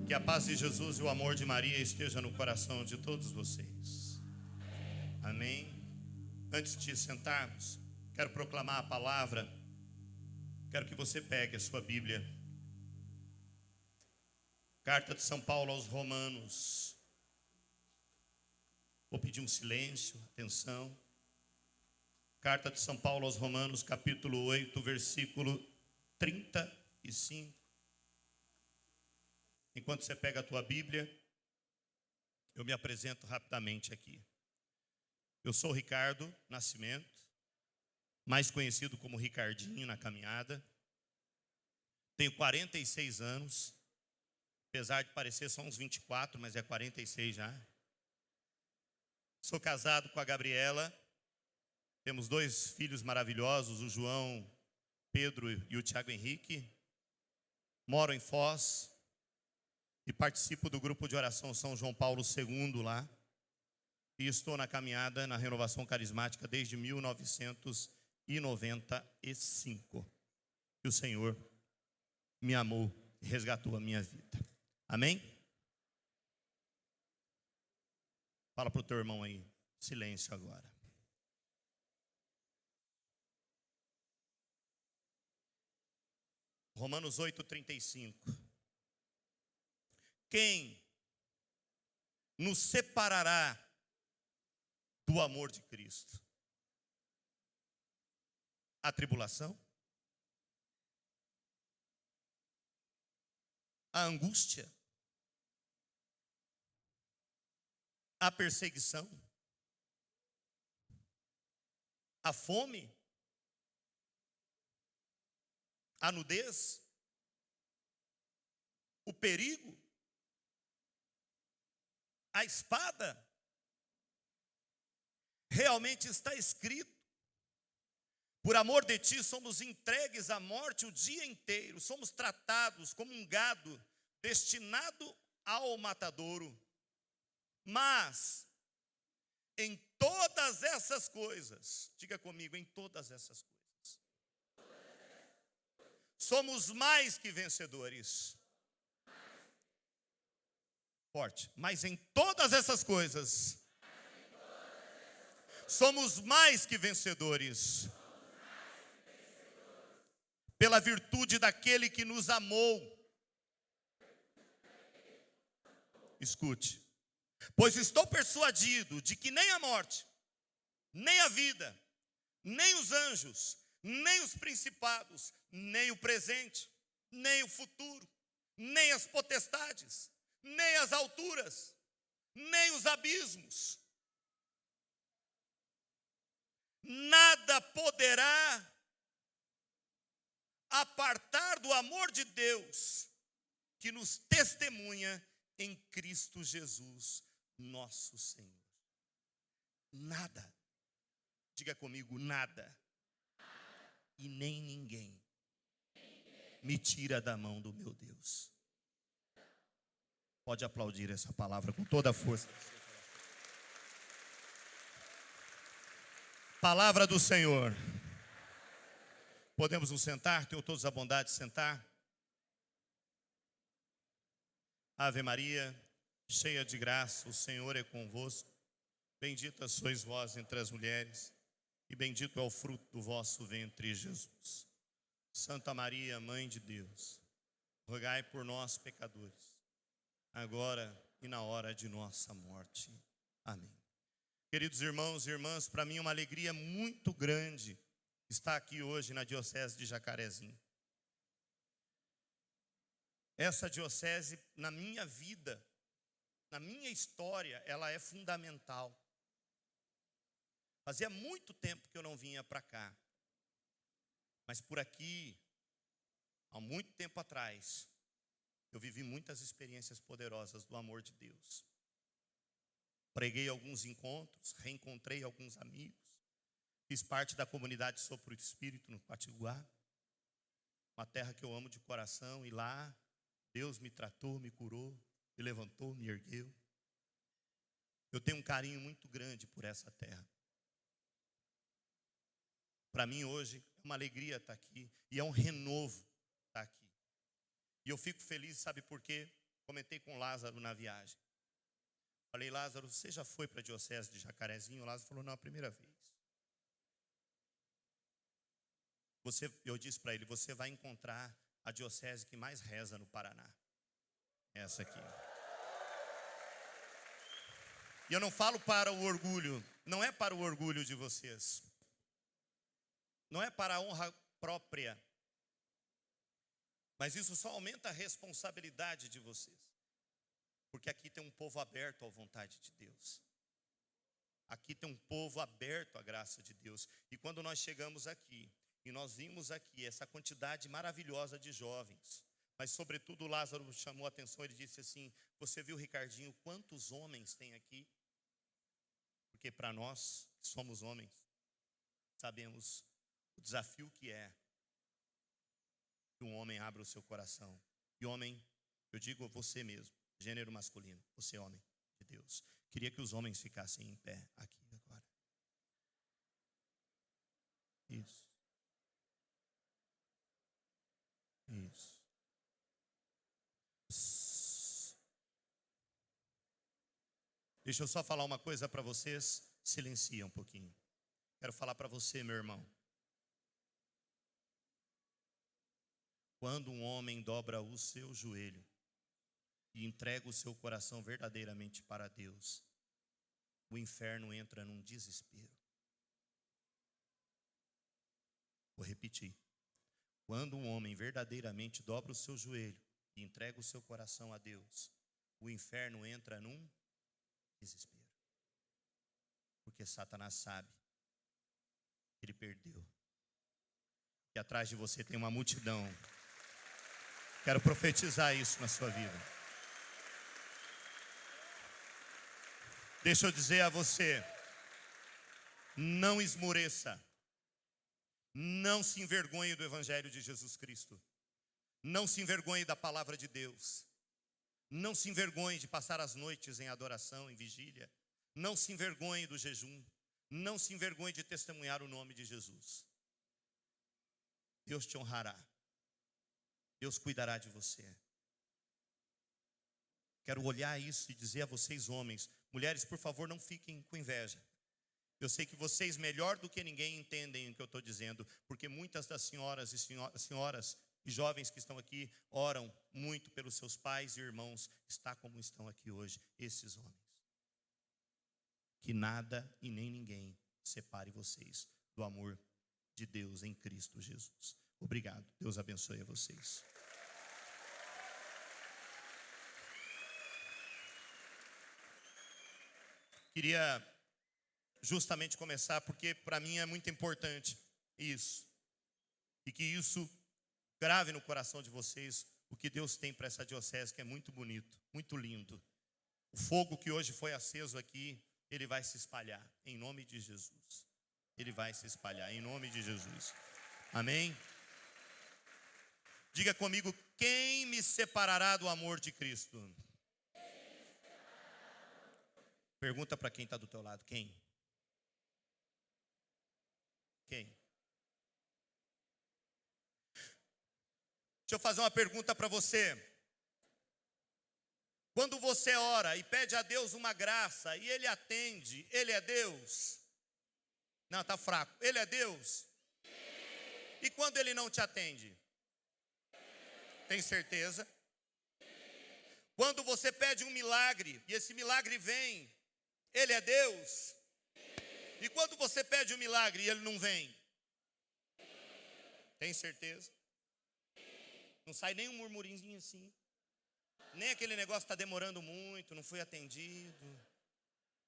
Que a paz de Jesus e o amor de Maria esteja no coração de todos vocês. Amém. Antes de sentarmos, quero proclamar a palavra. Quero que você pegue a sua Bíblia. Carta de São Paulo aos Romanos. Vou pedir um silêncio, atenção. Carta de São Paulo aos Romanos, capítulo 8, versículo 35. Enquanto você pega a tua Bíblia, eu me apresento rapidamente aqui. Eu sou Ricardo Nascimento, mais conhecido como Ricardinho na caminhada. Tenho 46 anos, apesar de parecer só uns 24, mas é 46 já. Sou casado com a Gabriela, temos 2 filhos maravilhosos, o João Pedro e o Tiago Henrique. Moro em Foz e participo do grupo de oração São João Paulo II lá. E estou na caminhada na renovação carismática desde 1995. E o Senhor me amou e resgatou a minha vida. Amém? Fala para o teu irmão aí, silêncio agora. Romanos 8:35. Quem nos separará do amor de Cristo? A tribulação? A angústia? A perseguição? A fome? A nudez? O perigo? A espada? Realmente está escrito: por amor de ti somos entregues à morte o dia inteiro, somos tratados como um gado destinado ao matadouro. Mas em todas essas coisas, diga comigo, em todas essas coisas, somos mais que vencedores. Forte. Mas em todas essas coisas, somos mais que vencedores. Pela virtude daquele que nos amou. Escute. Pois estou persuadido de que nem a morte, nem a vida, nem os anjos, nem os principados, nem o presente, nem o futuro, nem as potestades, nem as alturas, nem os abismos, nada poderá apartar do amor de Deus que nos testemunha em Cristo Jesus, nosso Senhor. Nada, diga comigo, nada, e nem ninguém me tira da mão do meu Deus. Pode aplaudir essa palavra com toda a força. Palavra do Senhor. Podemos nos sentar? Tenham todos a bondade de sentar. Ave Maria, cheia de graça, o Senhor é convosco. Bendita sois vós entre as mulheres, e bendito é o fruto do vosso ventre, Jesus. Santa Maria, Mãe de Deus, rogai por nós, pecadores, agora e na hora de nossa morte. Amém. Queridos irmãos e irmãs, para mim é uma alegria muito grande estar aqui hoje na Diocese de Jacarezinho. Essa diocese, na minha vida, na minha história, ela é fundamental. Fazia muito tempo que eu não vinha para cá. Mas por aqui, há muito tempo atrás, eu vivi muitas experiências poderosas do amor de Deus. Preguei alguns encontros, reencontrei alguns amigos. Fiz parte da comunidade Sopro do Espírito no Patiguar, uma terra que eu amo de coração, e lá Deus me tratou, me curou, me levantou, me ergueu. Eu tenho um carinho muito grande por essa terra. Para mim hoje é uma alegria estar aqui e é um renovo estar aqui. E eu fico feliz, sabe por quê? Comentei com Lázaro na viagem. Falei, Lázaro, você já foi para a diocese de Jacarezinho? O Lázaro falou, não, a primeira vez. Eu disse para ele, você vai encontrar a diocese que mais reza no Paraná. Essa aqui. E eu não falo para o orgulho, não é para o orgulho de vocês. Não é para a honra própria. Mas isso só aumenta a responsabilidade de vocês. Porque aqui tem um povo aberto à vontade de Deus. Aqui tem um povo aberto à graça de Deus. E quando nós chegamos aqui, e nós vimos aqui essa quantidade maravilhosa de jovens, mas sobretudo Lázaro chamou a atenção, ele disse assim, você viu, Ricardinho, quantos homens tem aqui? Porque para nós, que somos homens, sabemos o desafio que é que um homem abra o seu coração. E homem, eu digo você mesmo, gênero masculino, você é homem de Deus. Queria que os homens ficassem em pé aqui agora. Isso. Isso. Deixa eu só falar uma coisa para vocês, silencia um pouquinho. Quero falar para você, meu irmão. Quando um homem dobra o seu joelho e entrega o seu coração verdadeiramente para Deus, o inferno entra num desespero. Vou repetir. Quando um homem verdadeiramente dobra o seu joelho e entrega o seu coração a Deus, o inferno entra num desespero. Porque Satanás sabe que ele perdeu. E atrás de você tem uma multidão. Quero profetizar isso na sua vida. Deixa eu dizer a você, não esmoreça. Não se envergonhe do Evangelho de Jesus Cristo. Não se envergonhe da palavra de Deus. Não se envergonhe de passar as noites em adoração, em vigília. Não se envergonhe do jejum. Não se envergonhe de testemunhar o nome de Jesus. Deus te honrará. Deus cuidará de você. Quero olhar isso e dizer a vocês, homens, mulheres, por favor, não fiquem com inveja. Eu sei que vocês, melhor do que ninguém, entendem o que eu estou dizendo, porque muitas das senhoras e jovens que estão aqui oram muito pelos seus pais e irmãos, está como estão aqui hoje, esses homens. Que nada e nem ninguém separe vocês do amor de Deus em Cristo Jesus. Obrigado. Deus abençoe a vocês. Queria justamente começar porque para mim é muito importante isso. E que isso grave no coração de vocês o que Deus tem para essa diocese, que é muito bonito, muito lindo. O fogo que hoje foi aceso aqui, ele vai se espalhar em nome de Jesus. Ele vai se espalhar em nome de Jesus. Amém? Diga comigo, quem me separará do amor de Cristo? Pergunta para quem está do teu lado, quem? Quem? Deixa eu fazer uma pergunta para você. Quando você ora e pede a Deus uma graça e Ele atende, Ele é Deus? Não, está fraco. Ele é Deus? E quando Ele não te atende? Tem certeza? Quando você pede um milagre e esse milagre vem, Ele é Deus? E quando você pede um milagre e ele não vem? Tem certeza? Não sai nem um murmurinho assim. Nem aquele negócio está demorando muito, não fui atendido.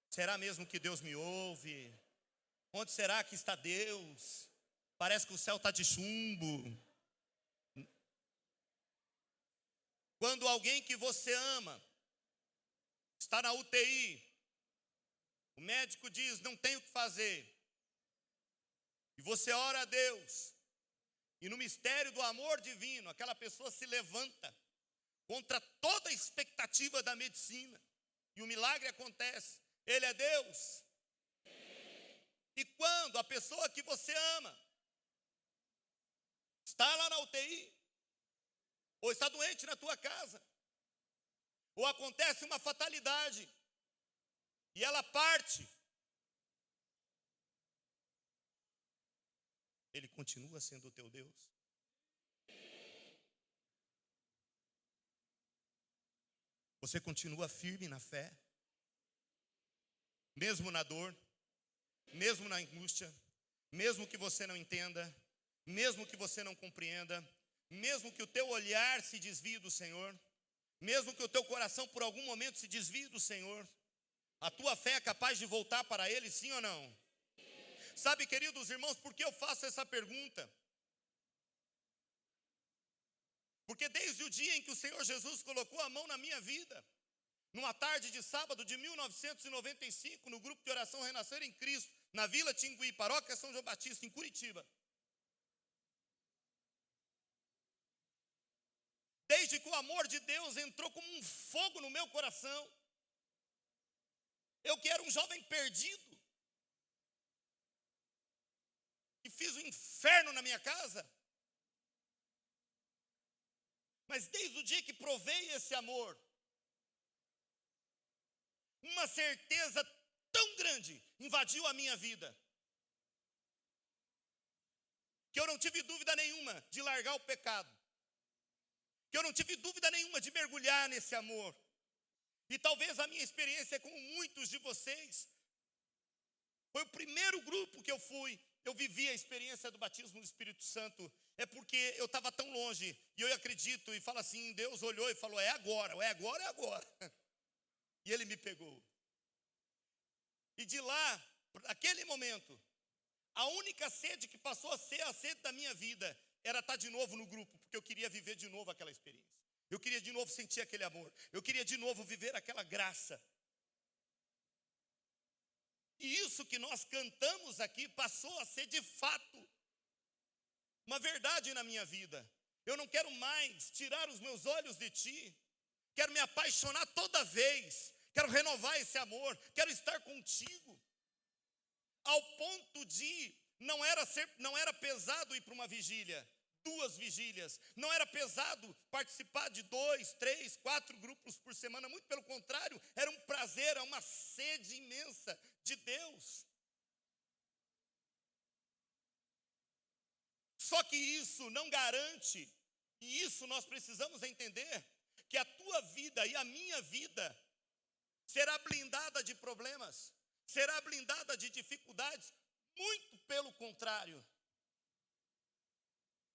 Será mesmo que Deus me ouve? Onde será que está Deus? Parece que o céu está de chumbo. Quando alguém que você ama está na UTI, o médico diz, não tem o que fazer. E você ora a Deus. E no mistério do amor divino, aquela pessoa se levanta contra toda a expectativa da medicina. E o milagre acontece. Ele é Deus. E quando a pessoa que você ama está lá na UTI, ou está doente na tua casa, ou acontece uma fatalidade, e ela parte, Ele continua sendo o teu Deus? Você continua firme na fé, mesmo na dor, mesmo na angústia, mesmo que você não entenda, mesmo que você não compreenda, mesmo que o teu olhar se desvie do Senhor, mesmo que o teu coração por algum momento se desvie do Senhor, a tua fé é capaz de voltar para Ele, sim ou não? Sabe, queridos irmãos, por que eu faço essa pergunta? Porque desde o dia em que o Senhor Jesus colocou a mão na minha vida, numa tarde de sábado de 1995, no grupo de oração Renascer em Cristo, na Vila Tingui, Paróquia São João Batista, em Curitiba. Desde que o amor de Deus entrou como um fogo no meu coração, eu que era um jovem perdido, e fiz o inferno na minha casa, mas desde o dia que provei esse amor, uma certeza tão grande invadiu a minha vida, que eu não tive dúvida nenhuma de largar o pecado, que eu não tive dúvida nenhuma de mergulhar nesse amor. E talvez a minha experiência, como muitos de vocês, foi o primeiro grupo que eu vivi a experiência do batismo do Espírito Santo, é porque eu estava tão longe, e eu acredito, e falo assim, Deus olhou e falou, é agora, é agora, é agora. E Ele me pegou. E de lá, naquele momento, a única sede que passou a ser a sede da minha vida, era estar de novo no grupo, porque eu queria viver de novo aquela experiência. Eu queria de novo sentir aquele amor, eu queria de novo viver aquela graça. E isso que nós cantamos aqui passou a ser de fato uma verdade na minha vida. Eu não quero mais tirar os meus olhos de ti, quero me apaixonar toda vez, quero renovar esse amor, quero estar contigo. Ao ponto de não era pesado ir para uma vigília, 2 vigílias, não era pesado participar de 2, 3, 4 grupos por semana, muito pelo contrário, era um prazer, era uma sede imensa de Deus. Só que isso não garante, e isso nós precisamos entender, que a tua vida e a minha vida será blindada de problemas, será blindada de dificuldades, muito pelo contrário.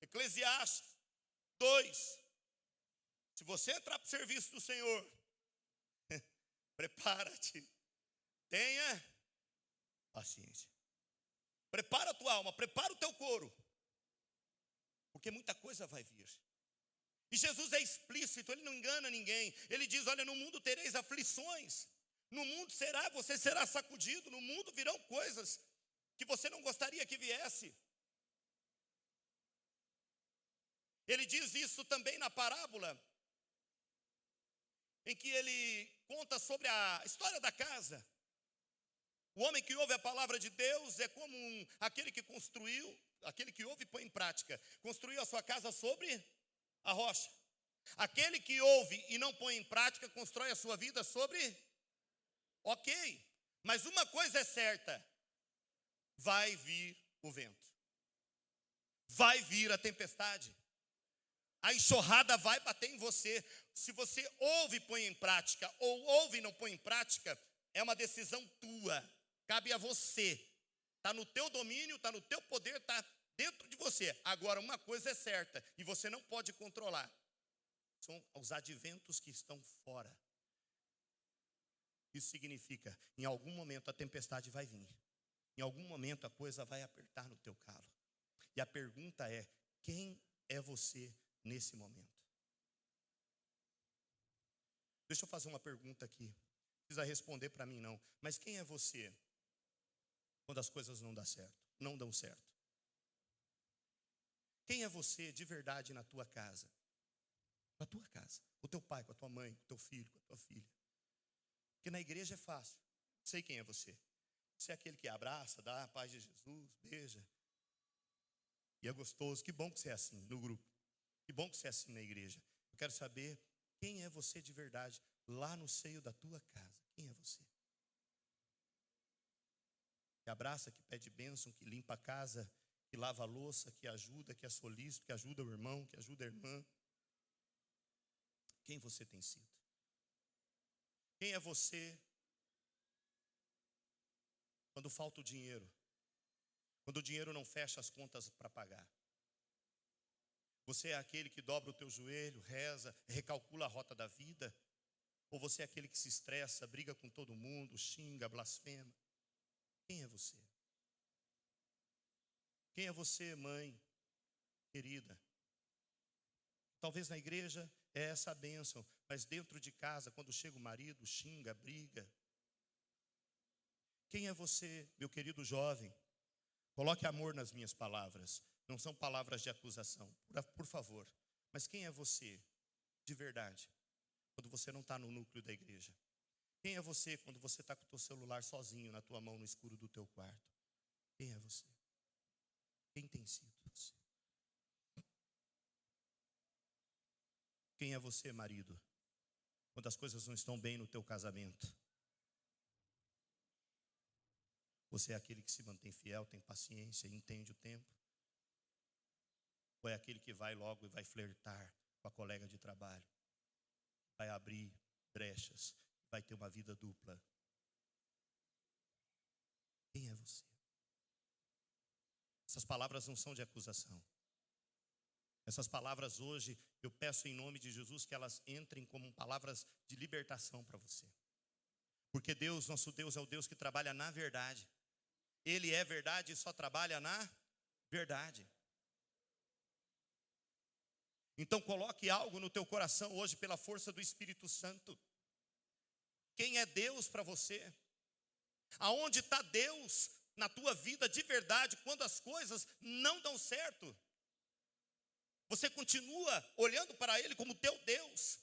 Eclesiastes 2, se você entrar para o serviço do Senhor, prepara-te, tenha paciência, prepara a tua alma, prepara o teu couro, porque muita coisa vai vir. E Jesus é explícito, Ele não engana ninguém. Ele diz, olha, no mundo tereis aflições, no mundo você será sacudido, no mundo virão coisas que você não gostaria que viesse. Ele diz isso também na parábola, em que ele conta sobre a história da casa. O homem que ouve a palavra de Deus é como aquele que construiu, aquele que ouve e põe em prática, construiu a sua casa sobre a rocha. Aquele que ouve e não põe em prática, constrói a sua vida sobre... Ok, mas uma coisa é certa, vai vir o vento, vai vir a tempestade, a enxurrada vai bater em você. Se você ouve e põe em prática, ou ouve e não põe em prática, é uma decisão tua, cabe a você, está no teu domínio, está no teu poder, está dentro de você. Agora, uma coisa é certa, e você não pode controlar, são os adventos que estão fora. Isso significa, em algum momento a tempestade vai vir, em algum momento a coisa vai apertar no teu calo. E a pergunta é, quem é você nesse momento? Deixa eu fazer uma pergunta aqui, não precisa responder para mim não, mas quem é você quando as coisas não dão certo? Quem é você de verdade na tua casa? Na tua casa, com o teu pai, com a tua mãe, com o teu filho, com a tua filha. Porque na igreja é fácil, sei quem é você. Você é aquele que abraça, dá a paz de Jesus, beija. E é gostoso, que bom que você é assim no grupo. Que bom que você é assim na igreja. Eu quero saber Quem é você de verdade lá no seio da tua casa? Quem é você? Que abraça, que pede bênção, que limpa a casa, que lava a louça, que ajuda, que é solícito, que ajuda o irmão, que ajuda a irmã. Quem você tem sido? Quem é você quando falta o dinheiro? Quando o dinheiro não fecha as contas para pagar? Você é aquele que dobra o teu joelho, reza, recalcula a rota da vida? Ou você é aquele que se estressa, briga com todo mundo, xinga, blasfema? Quem é você? Quem é você, mãe querida? Talvez na igreja é essa a bênção, mas dentro de casa, quando chega o marido, xinga, briga. Quem é você, meu querido jovem? Coloque amor nas minhas palavras. Não são palavras de acusação, por favor. Mas quem é você, de verdade, quando você não está no núcleo da igreja? Quem é você quando você está com o teu celular sozinho na tua mão no escuro do teu quarto? Quem é você? Quem tem sido você? Quem é você, marido, quando as coisas não estão bem no teu casamento? Você é aquele que se mantém fiel, tem paciência, entende o tempo? Ou é aquele que vai logo e vai flertar com a colega de trabalho? Vai abrir brechas, vai ter uma vida dupla? Quem é você? Essas palavras não são de acusação. Essas palavras hoje, eu peço em nome de Jesus que elas entrem como palavras de libertação para você. Porque Deus, nosso Deus, é o Deus que trabalha na verdade. Ele é verdade e só trabalha na verdade. Então coloque algo no teu coração hoje pela força do Espírito Santo. Quem é Deus para você? Aonde está Deus na tua vida de verdade quando as coisas não dão certo? Você continua olhando para Ele como teu Deus?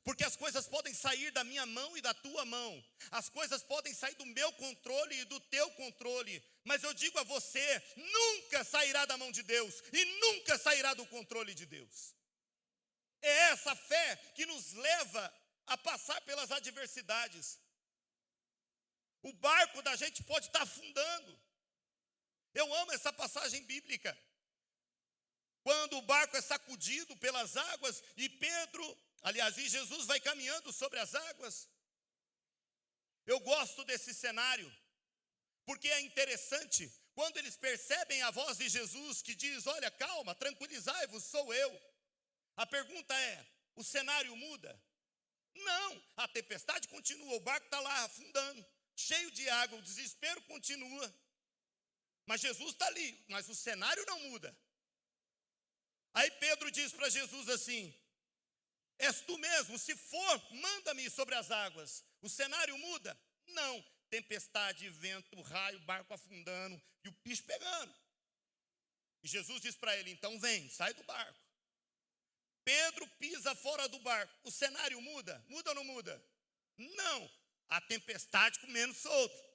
Porque as coisas podem sair da minha mão e da tua mão. As coisas podem sair do meu controle e do teu controle. Mas eu digo a você, nunca sairá da mão de Deus e nunca sairá do controle de Deus. É essa fé que nos leva a passar pelas adversidades. O barco da gente pode estar afundando. Eu amo essa passagem bíblica. Quando o barco é sacudido pelas águas e e Jesus vai caminhando sobre as águas. Eu gosto desse cenário, porque é interessante, quando eles percebem a voz de Jesus que diz, olha, calma, tranquilizai-vos, sou eu. A pergunta é, o cenário muda? Não, a tempestade continua, o barco está lá afundando, cheio de água, o desespero continua. Mas Jesus está ali, mas o cenário não muda. Aí Pedro diz para Jesus assim, és tu mesmo, se for, manda-me sobre as águas. O cenário muda? Não. Tempestade, vento, raio, barco afundando e o bicho pegando. E Jesus diz para ele, então vem, sai do barco. Pedro pisa fora do barco. O cenário muda? Muda ou não muda? Não. A tempestade comendo solto.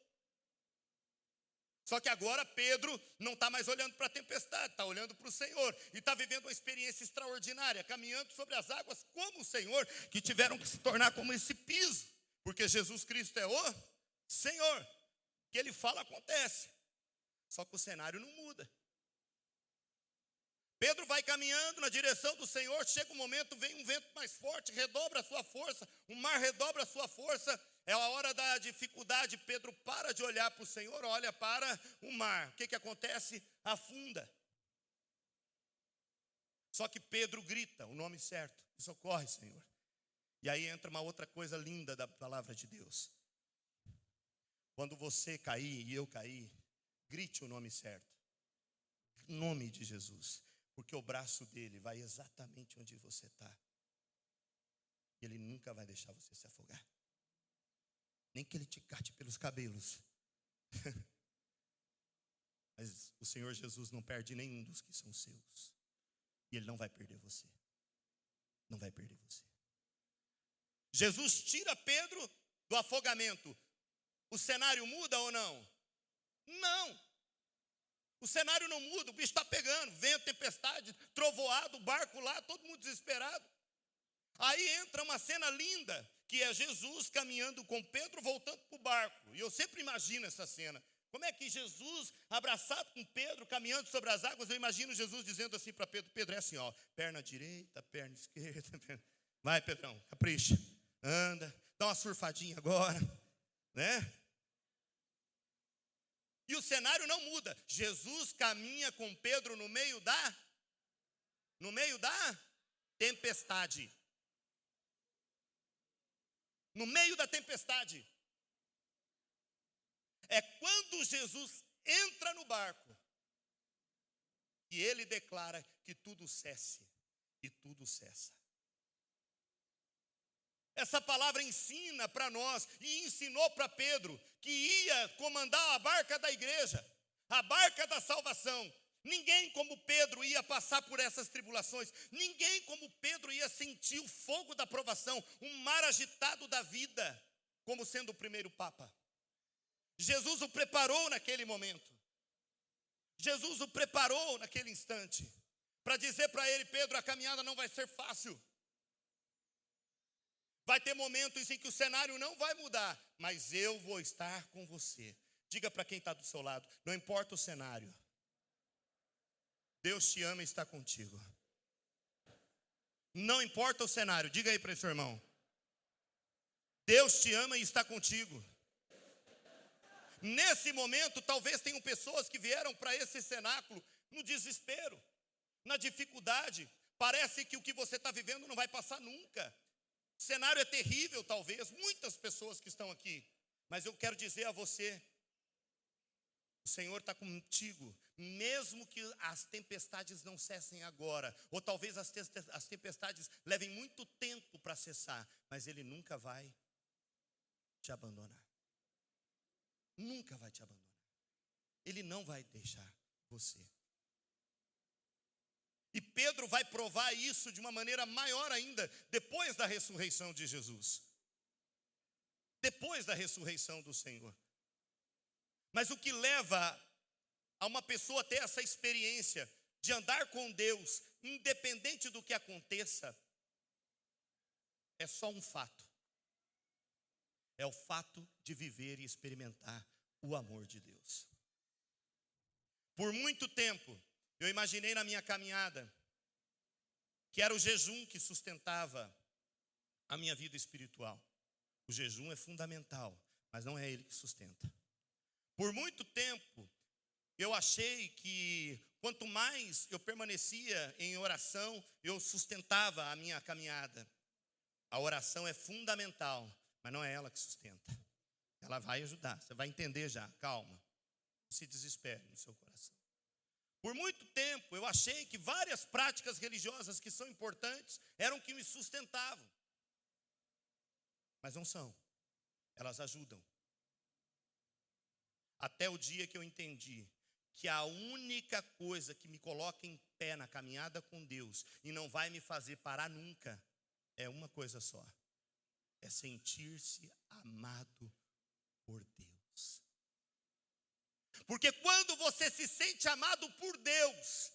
Só que agora Pedro não está mais olhando para a tempestade, está olhando para o Senhor. E está vivendo uma experiência extraordinária, caminhando sobre as águas como o Senhor, que tiveram que se tornar como esse piso. Porque Jesus Cristo é o Senhor. O que Ele fala acontece. Só que o cenário não muda. Pedro vai caminhando na direção do Senhor, chega um momento, vem um vento mais forte, redobra a sua força, o mar redobra a sua força. É a hora da dificuldade, Pedro para de olhar para o Senhor, olha para o mar. O que acontece? Afunda. Só que Pedro grita o nome certo, socorre, Senhor. E aí entra uma outra coisa linda da palavra de Deus. Quando você cair e eu cair, grite o nome certo. Em nome de Jesus. Porque o braço dele vai exatamente onde você está. Ele nunca vai deixar você se afogar. Nem que ele te cate pelos cabelos. Mas o Senhor Jesus não perde nenhum dos que são seus. E Ele não vai perder você. Não vai perder você. Jesus tira Pedro do afogamento. O cenário muda ou não? Não. O cenário não muda, o bicho está pegando, vento, tempestade, trovoado, o barco lá, todo mundo desesperado. Aí entra uma cena linda, que é Jesus caminhando com Pedro, voltando para o barco. E eu sempre imagino essa cena. Como é que Jesus, abraçado com Pedro, caminhando sobre as águas, eu imagino Jesus dizendo assim para Pedro, Pedro, é assim, ó, perna direita, perna esquerda, vai, Pedrão, capricha, anda, dá uma surfadinha agora, né? E o cenário não muda. Jesus caminha com Pedro no meio da tempestade. No meio da tempestade. É quando Jesus entra no barco e ele declara que tudo cesse e tudo cessa. Essa palavra ensina para nós e ensinou para Pedro que ia comandar a barca da igreja, a barca da salvação. Ninguém como Pedro ia passar por essas tribulações. Ninguém como Pedro ia sentir o fogo da provação, um mar agitado da vida, como sendo o primeiro papa. Jesus o preparou naquele momento. Jesus o preparou naquele instante para dizer para ele, Pedro, a caminhada não vai ser fácil. Vai ter momentos em que o cenário não vai mudar, mas eu vou estar com você. Diga para quem está do seu lado, não importa o cenário. Deus te ama e está contigo. Não importa o cenário, diga aí para esse irmão. Deus te ama e está contigo. Nesse momento, talvez tenham pessoas que vieram para esse cenáculo no desespero, na dificuldade. Parece que o que você está vivendo não vai passar nunca. O cenário é terrível, talvez, muitas pessoas que estão aqui. Mas eu quero dizer a você, o Senhor está contigo, mesmo que as tempestades não cessem agora, ou talvez as tempestades levem muito tempo para cessar, mas Ele nunca vai te abandonar. Nunca vai te abandonar. Ele não vai deixar você. E Pedro vai provar isso de uma maneira maior ainda, depois da ressurreição de Jesus. Depois da ressurreição do Senhor. Mas o que leva a uma pessoa a ter essa experiência de andar com Deus, independente do que aconteça, é só um fato. É o fato de viver e experimentar o amor de Deus. Por muito tempo, eu imaginei na minha caminhada que era o jejum que sustentava a minha vida espiritual. O jejum é fundamental, mas não é ele que sustenta. Por muito tempo, eu achei que quanto mais eu permanecia em oração, eu sustentava a minha caminhada. A oração é fundamental, mas não é ela que sustenta. Ela vai ajudar, você vai entender já, calma. Não se desespere no seu coração. Por muito tempo eu achei que várias práticas religiosas que são importantes eram que me sustentavam. Mas não são. Elas ajudam. Até o dia que eu entendi que a única coisa que me coloca em pé na caminhada com Deus e não vai me fazer parar nunca é uma coisa só. É sentir-se amado por Deus. Porque quando você se sente amado por Deus,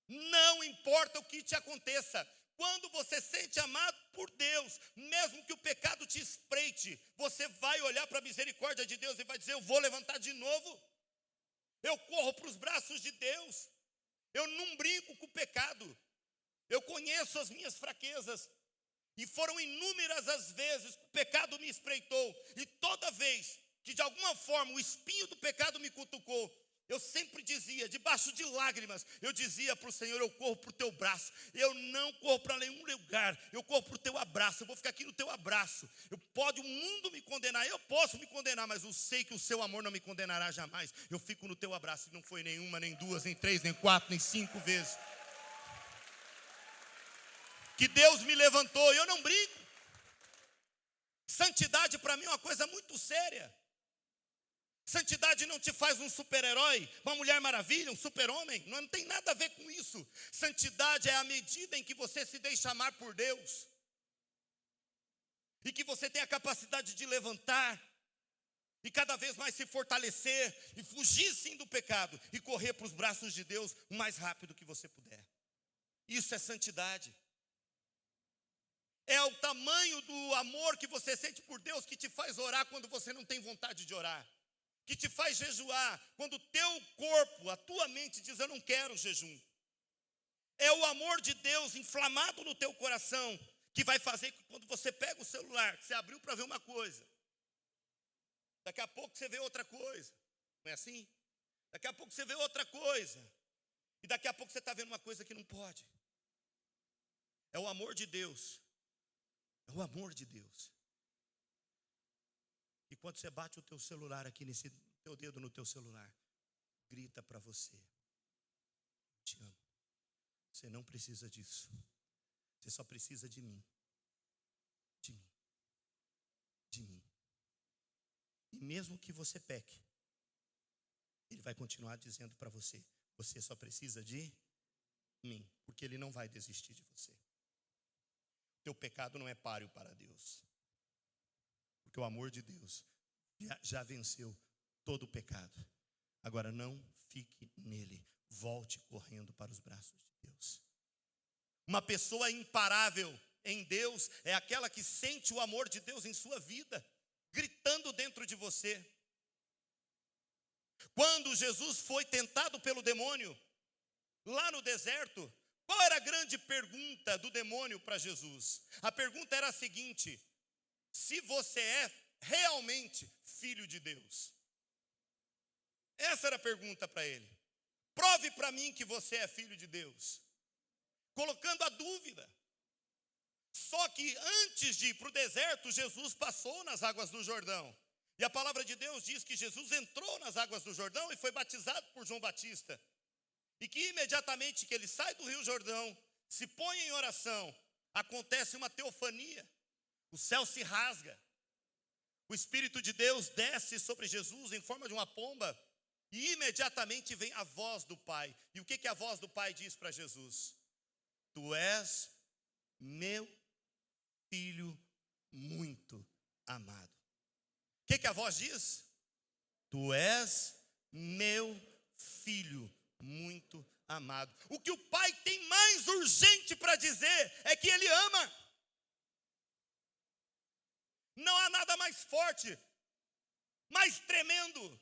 não importa o que te aconteça. Quando você se sente amado por Deus, mesmo que o pecado te espreite, você vai olhar para a misericórdia de Deus e vai dizer, eu vou levantar de novo. Eu corro para os braços de Deus. Eu não brinco com o pecado. Eu conheço as minhas fraquezas. E foram inúmeras as vezes que o pecado me espreitou. E toda vez que de alguma forma o espinho do pecado me cutucou, eu sempre dizia, debaixo de lágrimas, eu dizia para o Senhor, eu corro para o teu braço. Eu não corro para nenhum lugar, eu corro para o teu abraço. Eu vou ficar aqui no teu abraço. Pode o mundo me condenar, eu posso me condenar, mas eu sei que o seu amor não me condenará jamais. Eu fico no teu abraço. E não foi nenhuma, nem duas, nem três, nem quatro, nem 5 vezes que Deus me levantou. Eu não brinco. Santidade para mim é uma coisa muito séria. Santidade não te faz um super-herói, uma mulher maravilha, um super-homem. Não tem nada a ver com isso. Santidade é a medida em que você se deixa amar por Deus. E que você tem a capacidade de levantar. E cada vez mais se fortalecer. E fugir sim do pecado. E correr para os braços de Deus o mais rápido que você puder. Isso é santidade. É o tamanho do amor que você sente por Deus que te faz orar quando você não tem vontade de orar. Que te faz jejuar quando o teu corpo, a tua mente diz, eu não quero jejum. É o amor de Deus inflamado no teu coração que vai fazer que quando você pega o celular, você abriu para ver uma coisa, daqui a pouco você vê outra coisa. Não é assim? Daqui a pouco você vê outra coisa. E daqui a pouco você está vendo uma coisa que não pode. É o amor de Deus. É o amor de Deus. E quando você bate o teu celular aqui, nesse teu dedo no teu celular, grita para você: te amo. Você não precisa disso. Você só precisa de mim. De mim. De mim. E mesmo que você peque, ele vai continuar dizendo para você: você só precisa de mim. Porque ele não vai desistir de você. Teu pecado não é páreo para Deus. Porque o amor de Deus já venceu todo o pecado. Agora não fique nele. Volte correndo para os braços de Deus. Uma pessoa imparável em Deus é aquela que sente o amor de Deus em sua vida, gritando dentro de você. Quando Jesus foi tentado pelo demônio, lá no deserto, qual era a grande pergunta do demônio para Jesus? A pergunta era a seguinte: se você é realmente filho de Deus. Essa era a pergunta para ele. Prove para mim que você é filho de Deus. Colocando a dúvida. Só que antes de ir para o deserto, Jesus passou nas águas do Jordão. E a palavra de Deus diz que Jesus entrou nas águas do Jordão e foi batizado por João Batista. E que imediatamente que ele sai do Rio Jordão, se põe em oração, acontece uma teofania. O céu se rasga. O Espírito de Deus desce sobre Jesus em forma de uma pomba. E imediatamente vem a voz do Pai. E o que a voz do Pai diz para Jesus? Tu és meu filho muito amado. O que a voz diz? Tu és meu filho muito amado. O que o Pai tem mais urgente para dizer é que Ele ama. Não há nada mais forte, mais tremendo,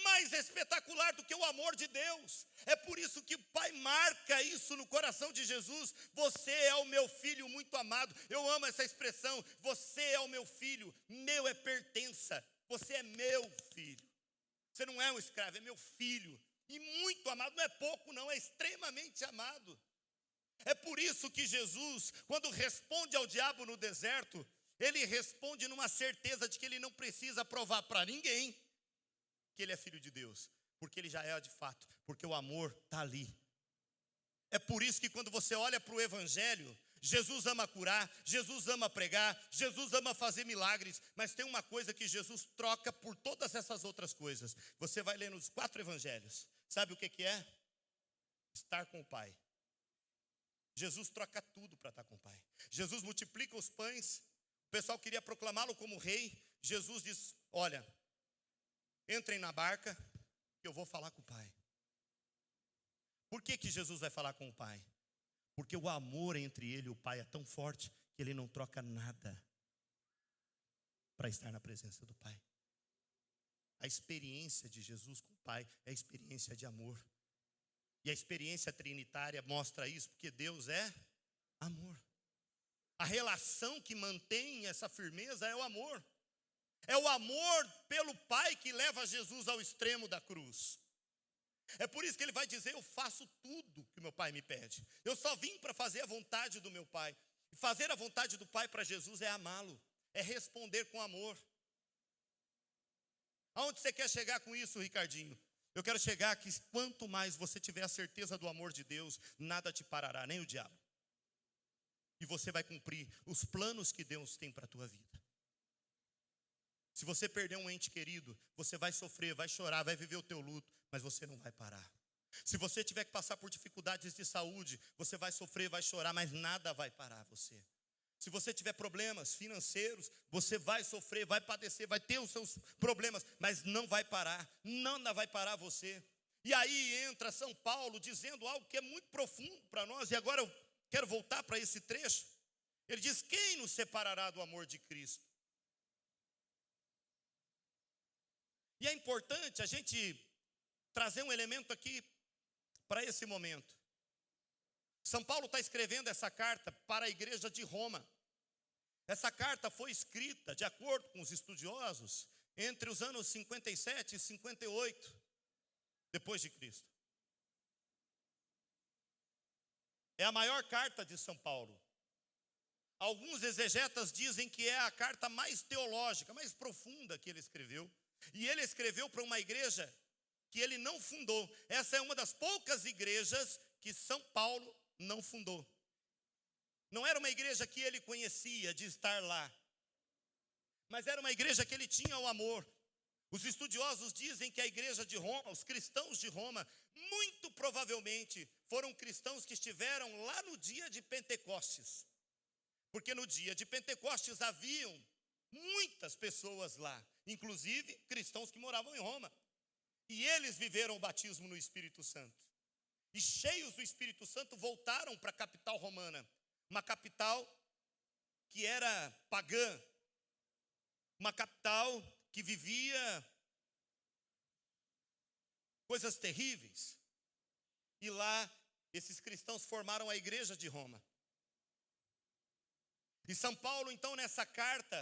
mais espetacular do que o amor de Deus. É por isso que o Pai marca isso no coração de Jesus. Você é o meu filho muito amado. Eu amo essa expressão. Você é o meu filho. Meu é pertença. Você é meu filho. Você não é um escravo, é meu filho. E muito amado, não é pouco não, é extremamente amado. É por isso que Jesus, quando responde ao diabo no deserto, ele responde numa certeza de que ele não precisa provar para ninguém que ele é filho de Deus, porque ele já é de fato, porque o amor está ali. É por isso que quando você olha para o Evangelho, Jesus ama curar, Jesus ama pregar, Jesus ama fazer milagres, mas tem uma coisa que Jesus troca por todas essas outras coisas. Você vai ler nos 4 Evangelhos, sabe o que é? Estar com o Pai. Jesus troca tudo para estar com o Pai. Jesus multiplica os pães, o pessoal queria proclamá-lo como rei. Jesus diz: olha, entrem na barca, que eu vou falar com o Pai. Por que Jesus vai falar com o Pai? Porque o amor entre ele e o Pai é tão forte que ele não troca nada para estar na presença do Pai. A experiência de Jesus com o Pai é a experiência de amor. E a experiência trinitária mostra isso, porque Deus é amor. A relação que mantém essa firmeza é o amor. É o amor pelo Pai que leva Jesus ao extremo da cruz. É por isso que ele vai dizer: eu faço tudo que o meu Pai me pede. Eu só vim para fazer a vontade do meu Pai. E fazer a vontade do Pai para Jesus é amá-lo, é responder com amor. Aonde você quer chegar com isso, Ricardinho? Eu quero chegar que quanto mais você tiver a certeza do amor de Deus, nada te parará, nem o diabo. E você vai cumprir os planos que Deus tem para a tua vida. Se você perder um ente querido, você vai sofrer, vai chorar, vai viver o teu luto, mas você não vai parar. Se você tiver que passar por dificuldades de saúde, você vai sofrer, vai chorar, mas nada vai parar você. Se você tiver problemas financeiros, você vai sofrer, vai padecer, vai ter os seus problemas, mas não vai parar, nada vai parar você. E aí entra São Paulo dizendo algo que é muito profundo para nós, e agora eu quero voltar para esse trecho. Ele diz: quem nos separará do amor de Cristo? E é importante a gente trazer um elemento aqui para esse momento. São Paulo está escrevendo essa carta para a igreja de Roma. Essa carta foi escrita, de acordo com os estudiosos, entre os anos 57 e 58, depois de Cristo. É a maior carta de São Paulo. Alguns exegetas dizem que é a carta mais teológica, mais profunda que ele escreveu. E ele escreveu para uma igreja que ele não fundou. Essa é uma das poucas igrejas que São Paulo não fundou. Não era uma igreja que ele conhecia de estar lá, mas era uma igreja que ele tinha o amor. Os estudiosos dizem que a igreja de Roma, os cristãos de Roma, muito provavelmente foram cristãos que estiveram lá no dia de Pentecostes. Porque no dia de Pentecostes haviam muitas pessoas lá, inclusive cristãos que moravam em Roma. E eles viveram o batismo no Espírito Santo. E cheios do Espírito Santo voltaram para a capital romana. Uma capital que era pagã. Uma capital que vivia coisas terríveis. E lá, esses cristãos formaram a igreja de Roma. E São Paulo, então, nessa carta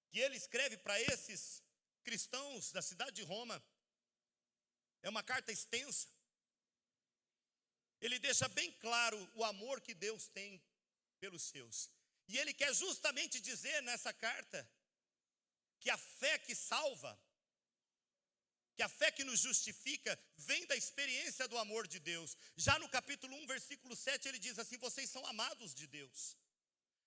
que ele escreve para esses cristãos da cidade de Roma, é uma carta extensa. Ele deixa bem claro o amor que Deus tem pelos seus. E ele quer justamente dizer nessa carta que a fé que salva, que a fé que nos justifica, vem da experiência do amor de Deus. Já no capítulo 1, versículo 7, ele diz assim: vocês são amados de Deus.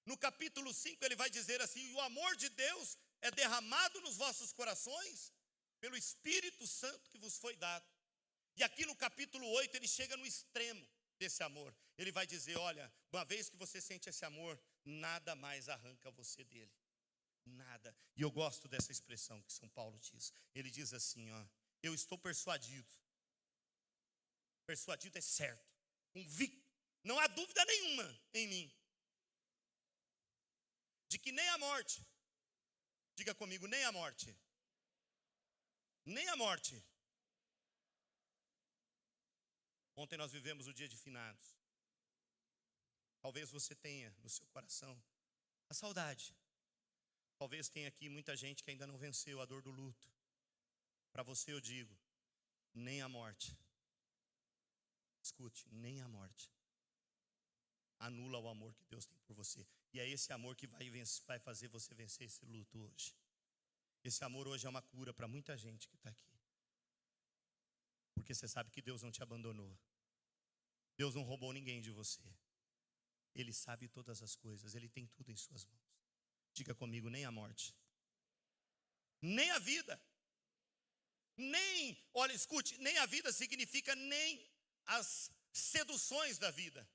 No capítulo 5 ele vai dizer assim: o amor de Deus é derramado nos vossos corações pelo Espírito Santo que vos foi dado. E aqui no capítulo 8 ele chega no extremo desse amor. Ele vai dizer: olha, uma vez que você sente esse amor, nada mais arranca você dele. Nada. E eu gosto dessa expressão que São Paulo diz. Ele diz assim, ó: eu estou persuadido. Persuadido é certo, convicto, não há dúvida nenhuma em mim, de que nem a morte, diga comigo, nem a morte, nem a morte. Ontem nós vivemos o dia de finados. Talvez você tenha no seu coração a saudade. Talvez tenha aqui muita gente que ainda não venceu a dor do luto. Para você eu digo, nem a morte, escute, nem a morte anula o amor que Deus tem por você. E é esse amor que vai fazer você vencer esse luto hoje. Esse amor hoje é uma cura para muita gente que está aqui. Porque você sabe que Deus não te abandonou. Deus não roubou ninguém de você. Ele sabe todas as coisas, Ele tem tudo em suas mãos. Diga comigo, nem a morte, nem a vida, nem, olha, escute, nem a vida significa nem as seduções da vida,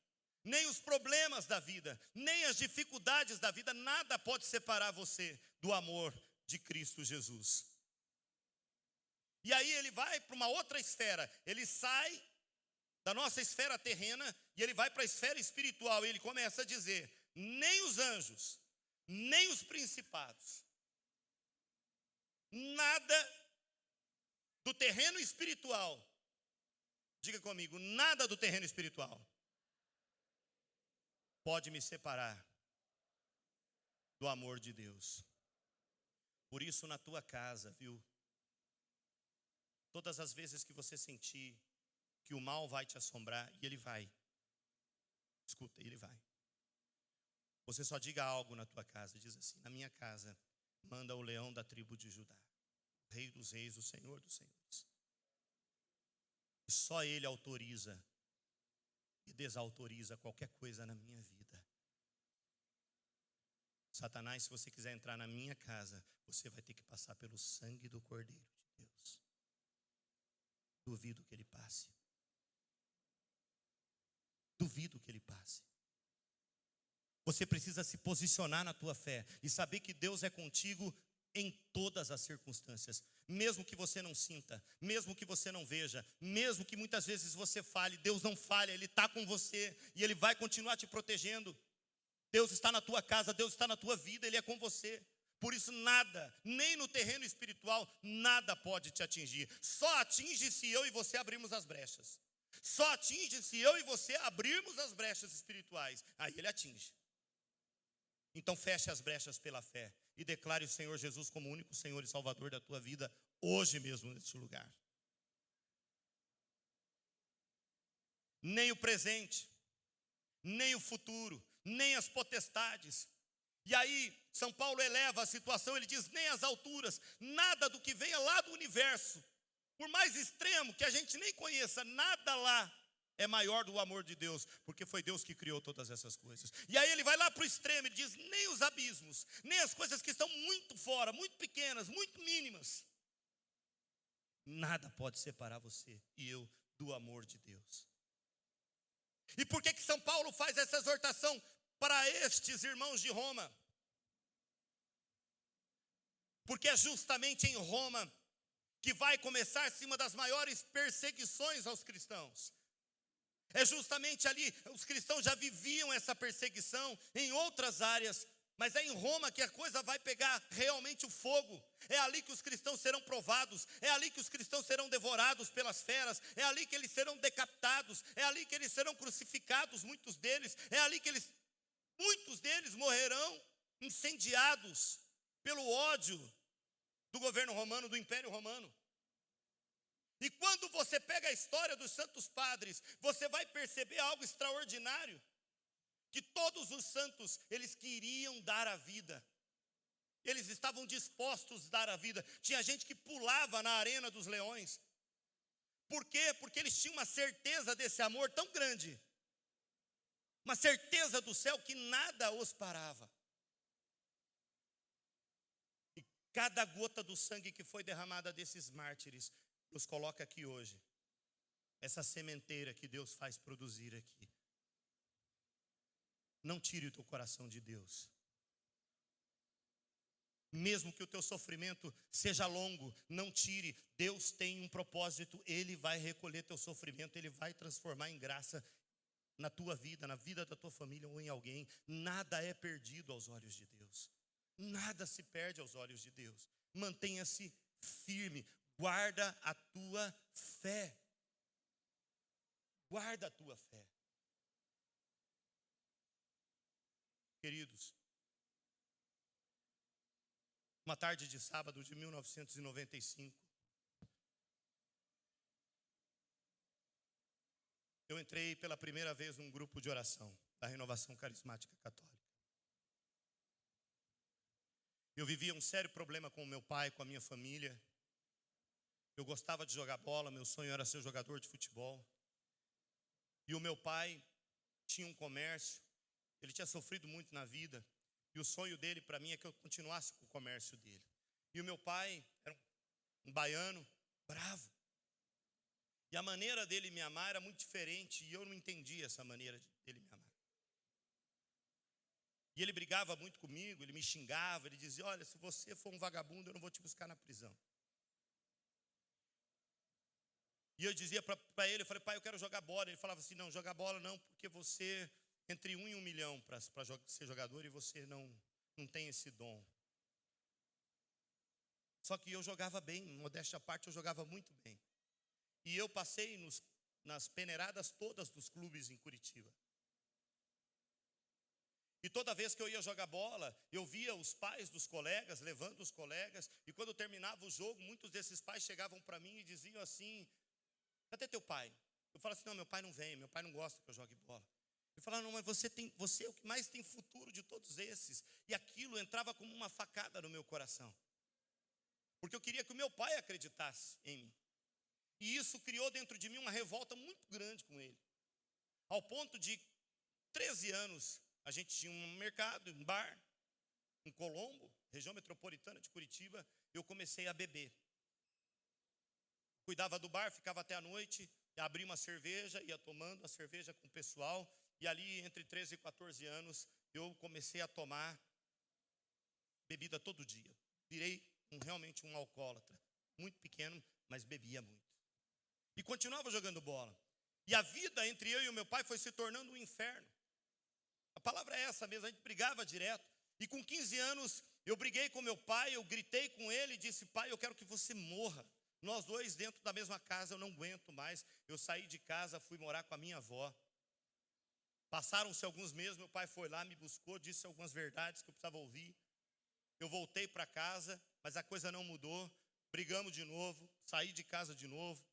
nem os problemas da vida, nem as dificuldades da vida, nada pode separar você do amor de Cristo Jesus. E aí ele vai para uma outra esfera, ele sai da nossa esfera terrena e ele vai para a esfera espiritual. E ele começa a dizer: nem os anjos, nem os principados, nada do terreno espiritual, diga comigo, nada do terreno espiritual pode me separar do amor de Deus. Por isso, na tua casa, viu, todas as vezes que você sentir que o mal vai te assombrar, e ele vai, escuta, ele vai, você só diga algo na tua casa, diz assim: na minha casa manda o leão da tribo de Judá, o Rei dos reis, o Senhor dos senhores. E só ele autoriza e desautoriza qualquer coisa na minha vida. Satanás, se você quiser entrar na minha casa, você vai ter que passar pelo sangue do Cordeiro de Deus. Duvido que ele passe. Duvido que ele passe. Você precisa se posicionar na tua fé e saber que Deus é contigo em todas as circunstâncias. Mesmo que você não sinta, mesmo que você não veja, mesmo que muitas vezes você falhe, Deus não falha, Ele está com você e Ele vai continuar te protegendo. Deus está na tua casa, Deus está na tua vida, Ele é com você. Por isso nada, nem no terreno espiritual, nada pode te atingir. Só atinge se eu e você abrirmos as brechas. Só atinge se eu e você abrirmos as brechas espirituais. Aí Ele atinge. Então feche as brechas pela fé e declare o Senhor Jesus como o único Senhor e Salvador da tua vida, hoje mesmo neste lugar. Nem o presente, nem o futuro, nem as potestades. E aí, São Paulo eleva a situação, ele diz, nem as alturas, nada do que venha lá do universo, por mais extremo que a gente nem conheça, nada lá é maior do amor de Deus, porque foi Deus que criou todas essas coisas. E aí ele vai lá para o extremo, ele diz, nem os abismos, nem as coisas que estão muito fora, muito pequenas, muito mínimas, nada pode separar você e eu do amor de Deus. E por que São Paulo faz essa exortação para estes irmãos de Roma? Porque é justamente em Roma que vai começar-se uma das maiores perseguições aos cristãos. É justamente ali, os cristãos já viviam essa perseguição em outras áreas, mas é em Roma que a coisa vai pegar realmente o fogo. É ali que os cristãos serão provados, é ali que os cristãos serão devorados pelas feras, é ali que eles serão decapitados, é ali que eles serão crucificados, muitos deles, é ali que muitos deles morrerão incendiados pelo ódio do governo romano, do Império Romano. E quando você pega a história dos santos padres, você vai perceber algo extraordinário. Que todos os santos, eles queriam dar a vida. Eles estavam dispostos a dar a vida. Tinha gente que pulava na arena dos leões. Por quê? Porque eles tinham uma certeza desse amor tão grande. Uma certeza do céu que nada os parava. E cada gota do sangue que foi derramada desses mártires nos coloca aqui hoje. Essa sementeira que Deus faz produzir aqui. Não tire o teu coração de Deus. Mesmo que o teu sofrimento seja longo, não tire. Deus tem um propósito, Ele vai recolher teu sofrimento, Ele vai transformar em graça na tua vida, na vida da tua família ou em alguém. Nada é perdido aos olhos de Deus. Nada se perde aos olhos de Deus. Mantenha-se firme, guarda a tua fé. Guarda a tua fé. Queridos, uma tarde de sábado de 1995, eu entrei pela primeira vez num grupo de oração da Renovação Carismática Católica. Eu vivia um sério problema com o meu pai, com a minha família. Eu gostava de jogar bola, meu sonho era ser jogador de futebol. E o meu pai tinha um comércio. Ele tinha sofrido muito na vida, e o sonho dele para mim é que eu continuasse com o comércio dele. E o meu pai era um baiano bravo. E a maneira dele me amar era muito diferente, e eu não entendia essa maneira dele me amar. E ele brigava muito comigo, ele me xingava, ele dizia, olha, se você for um vagabundo, eu não vou te buscar na prisão. E eu dizia para ele, eu falei, pai, eu quero jogar bola. Ele falava assim, não, jogar bola não, porque você... entre 1 e 1 milhão para ser jogador e você não tem esse dom. Só que eu jogava bem, modéstia à parte, eu jogava muito bem. E eu passei nas peneiradas todas dos clubes em Curitiba. E toda vez que eu ia jogar bola, eu via os pais dos colegas, levando os colegas. E quando terminava o jogo, muitos desses pais chegavam para mim e diziam assim, cadê teu pai? Eu falava assim, não, meu pai não vem, meu pai não gosta que eu jogue bola. Ele falava, não, mas você é o que mais tem futuro de todos esses. E aquilo entrava como uma facada no meu coração. Porque eu queria que o meu pai acreditasse em mim. E isso criou dentro de mim uma revolta muito grande com ele. Ao ponto de 13 anos, a gente tinha um mercado, um bar, em Colombo, região metropolitana de Curitiba, eu comecei a beber. Cuidava do bar, ficava até a noite, abria uma cerveja, ia tomando a cerveja com o pessoal. E ali, entre 13 e 14 anos, eu comecei a tomar bebida todo dia. Virei realmente um alcoólatra. Muito pequeno, mas bebia muito. E continuava jogando bola. E a vida entre eu e o meu pai foi se tornando um inferno. A palavra é essa mesmo, a gente brigava direto. E com 15 anos, eu briguei com meu pai, eu gritei com ele e disse: pai, eu quero que você morra. Nós dois dentro da mesma casa, eu não aguento mais. Eu saí de casa, fui morar com a minha avó. Passaram-se alguns meses, meu pai foi lá, me buscou, disse algumas verdades que eu precisava ouvir. Eu voltei para casa, mas a coisa não mudou. Brigamos de novo, saí de casa de novo.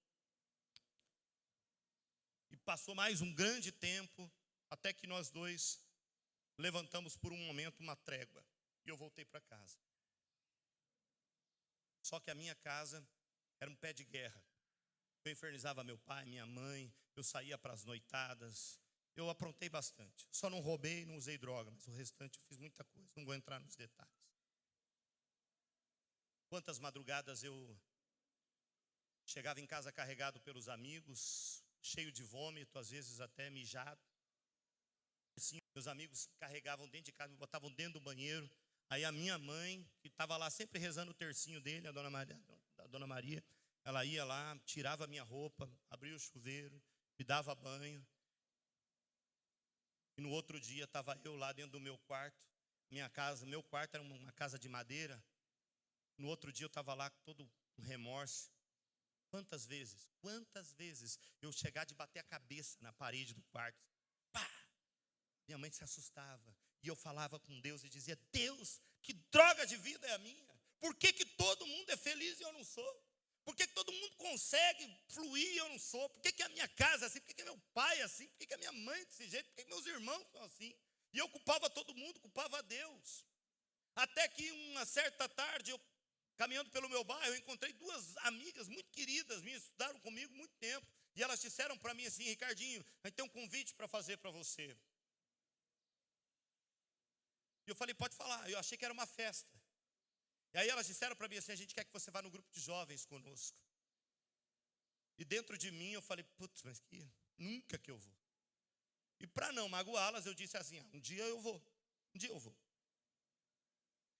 E passou mais um grande tempo, até que nós dois levantamos por um momento uma trégua. E eu voltei para casa. Só que a minha casa era um pé de guerra. Eu infernizava meu pai, minha mãe, eu saía para as noitadas. Eu aprontei bastante. Só não roubei, não usei droga, mas o restante eu fiz muita coisa. Não vou entrar nos detalhes. Quantas madrugadas eu chegava em casa carregado pelos amigos, cheio de vômito, às vezes até mijado. Assim, meus amigos carregavam dentro de casa, me botavam dentro do banheiro. Aí a minha mãe, que estava lá sempre rezando o tercinho dele, a Dona Maria, ela ia lá, tirava a minha roupa, abria o chuveiro, me dava banho. E no outro dia estava eu lá dentro do meu quarto. Minha casa, meu quarto era uma casa de madeira. No outro dia eu estava lá com todo um remorso. Quantas vezes eu chegar de bater a cabeça na parede do quarto. Pá! Minha mãe se assustava. E eu falava com Deus e dizia: Deus, que droga de vida é a minha? Por que que todo mundo é feliz e eu não sou? Por que que todo mundo consegue fluir e eu não sou? Por que que a minha casa é assim? Por que que meu pai é assim? Por que que a minha mãe é desse jeito? Por que que meus irmãos são assim? E eu culpava todo mundo, culpava a Deus. Até que uma certa tarde, eu caminhando pelo meu bairro, eu encontrei duas amigas muito queridas minhas, estudaram comigo muito tempo. E elas disseram para mim assim: Ricardinho, a gente tem um convite para fazer para você. E eu falei: pode falar. Eu achei que era uma festa. E aí elas disseram para mim assim: a gente quer que você vá no grupo de jovens conosco. E dentro de mim eu falei: putz, mas nunca que eu vou. E para não magoá-las, eu disse assim: um dia eu vou, um dia eu vou.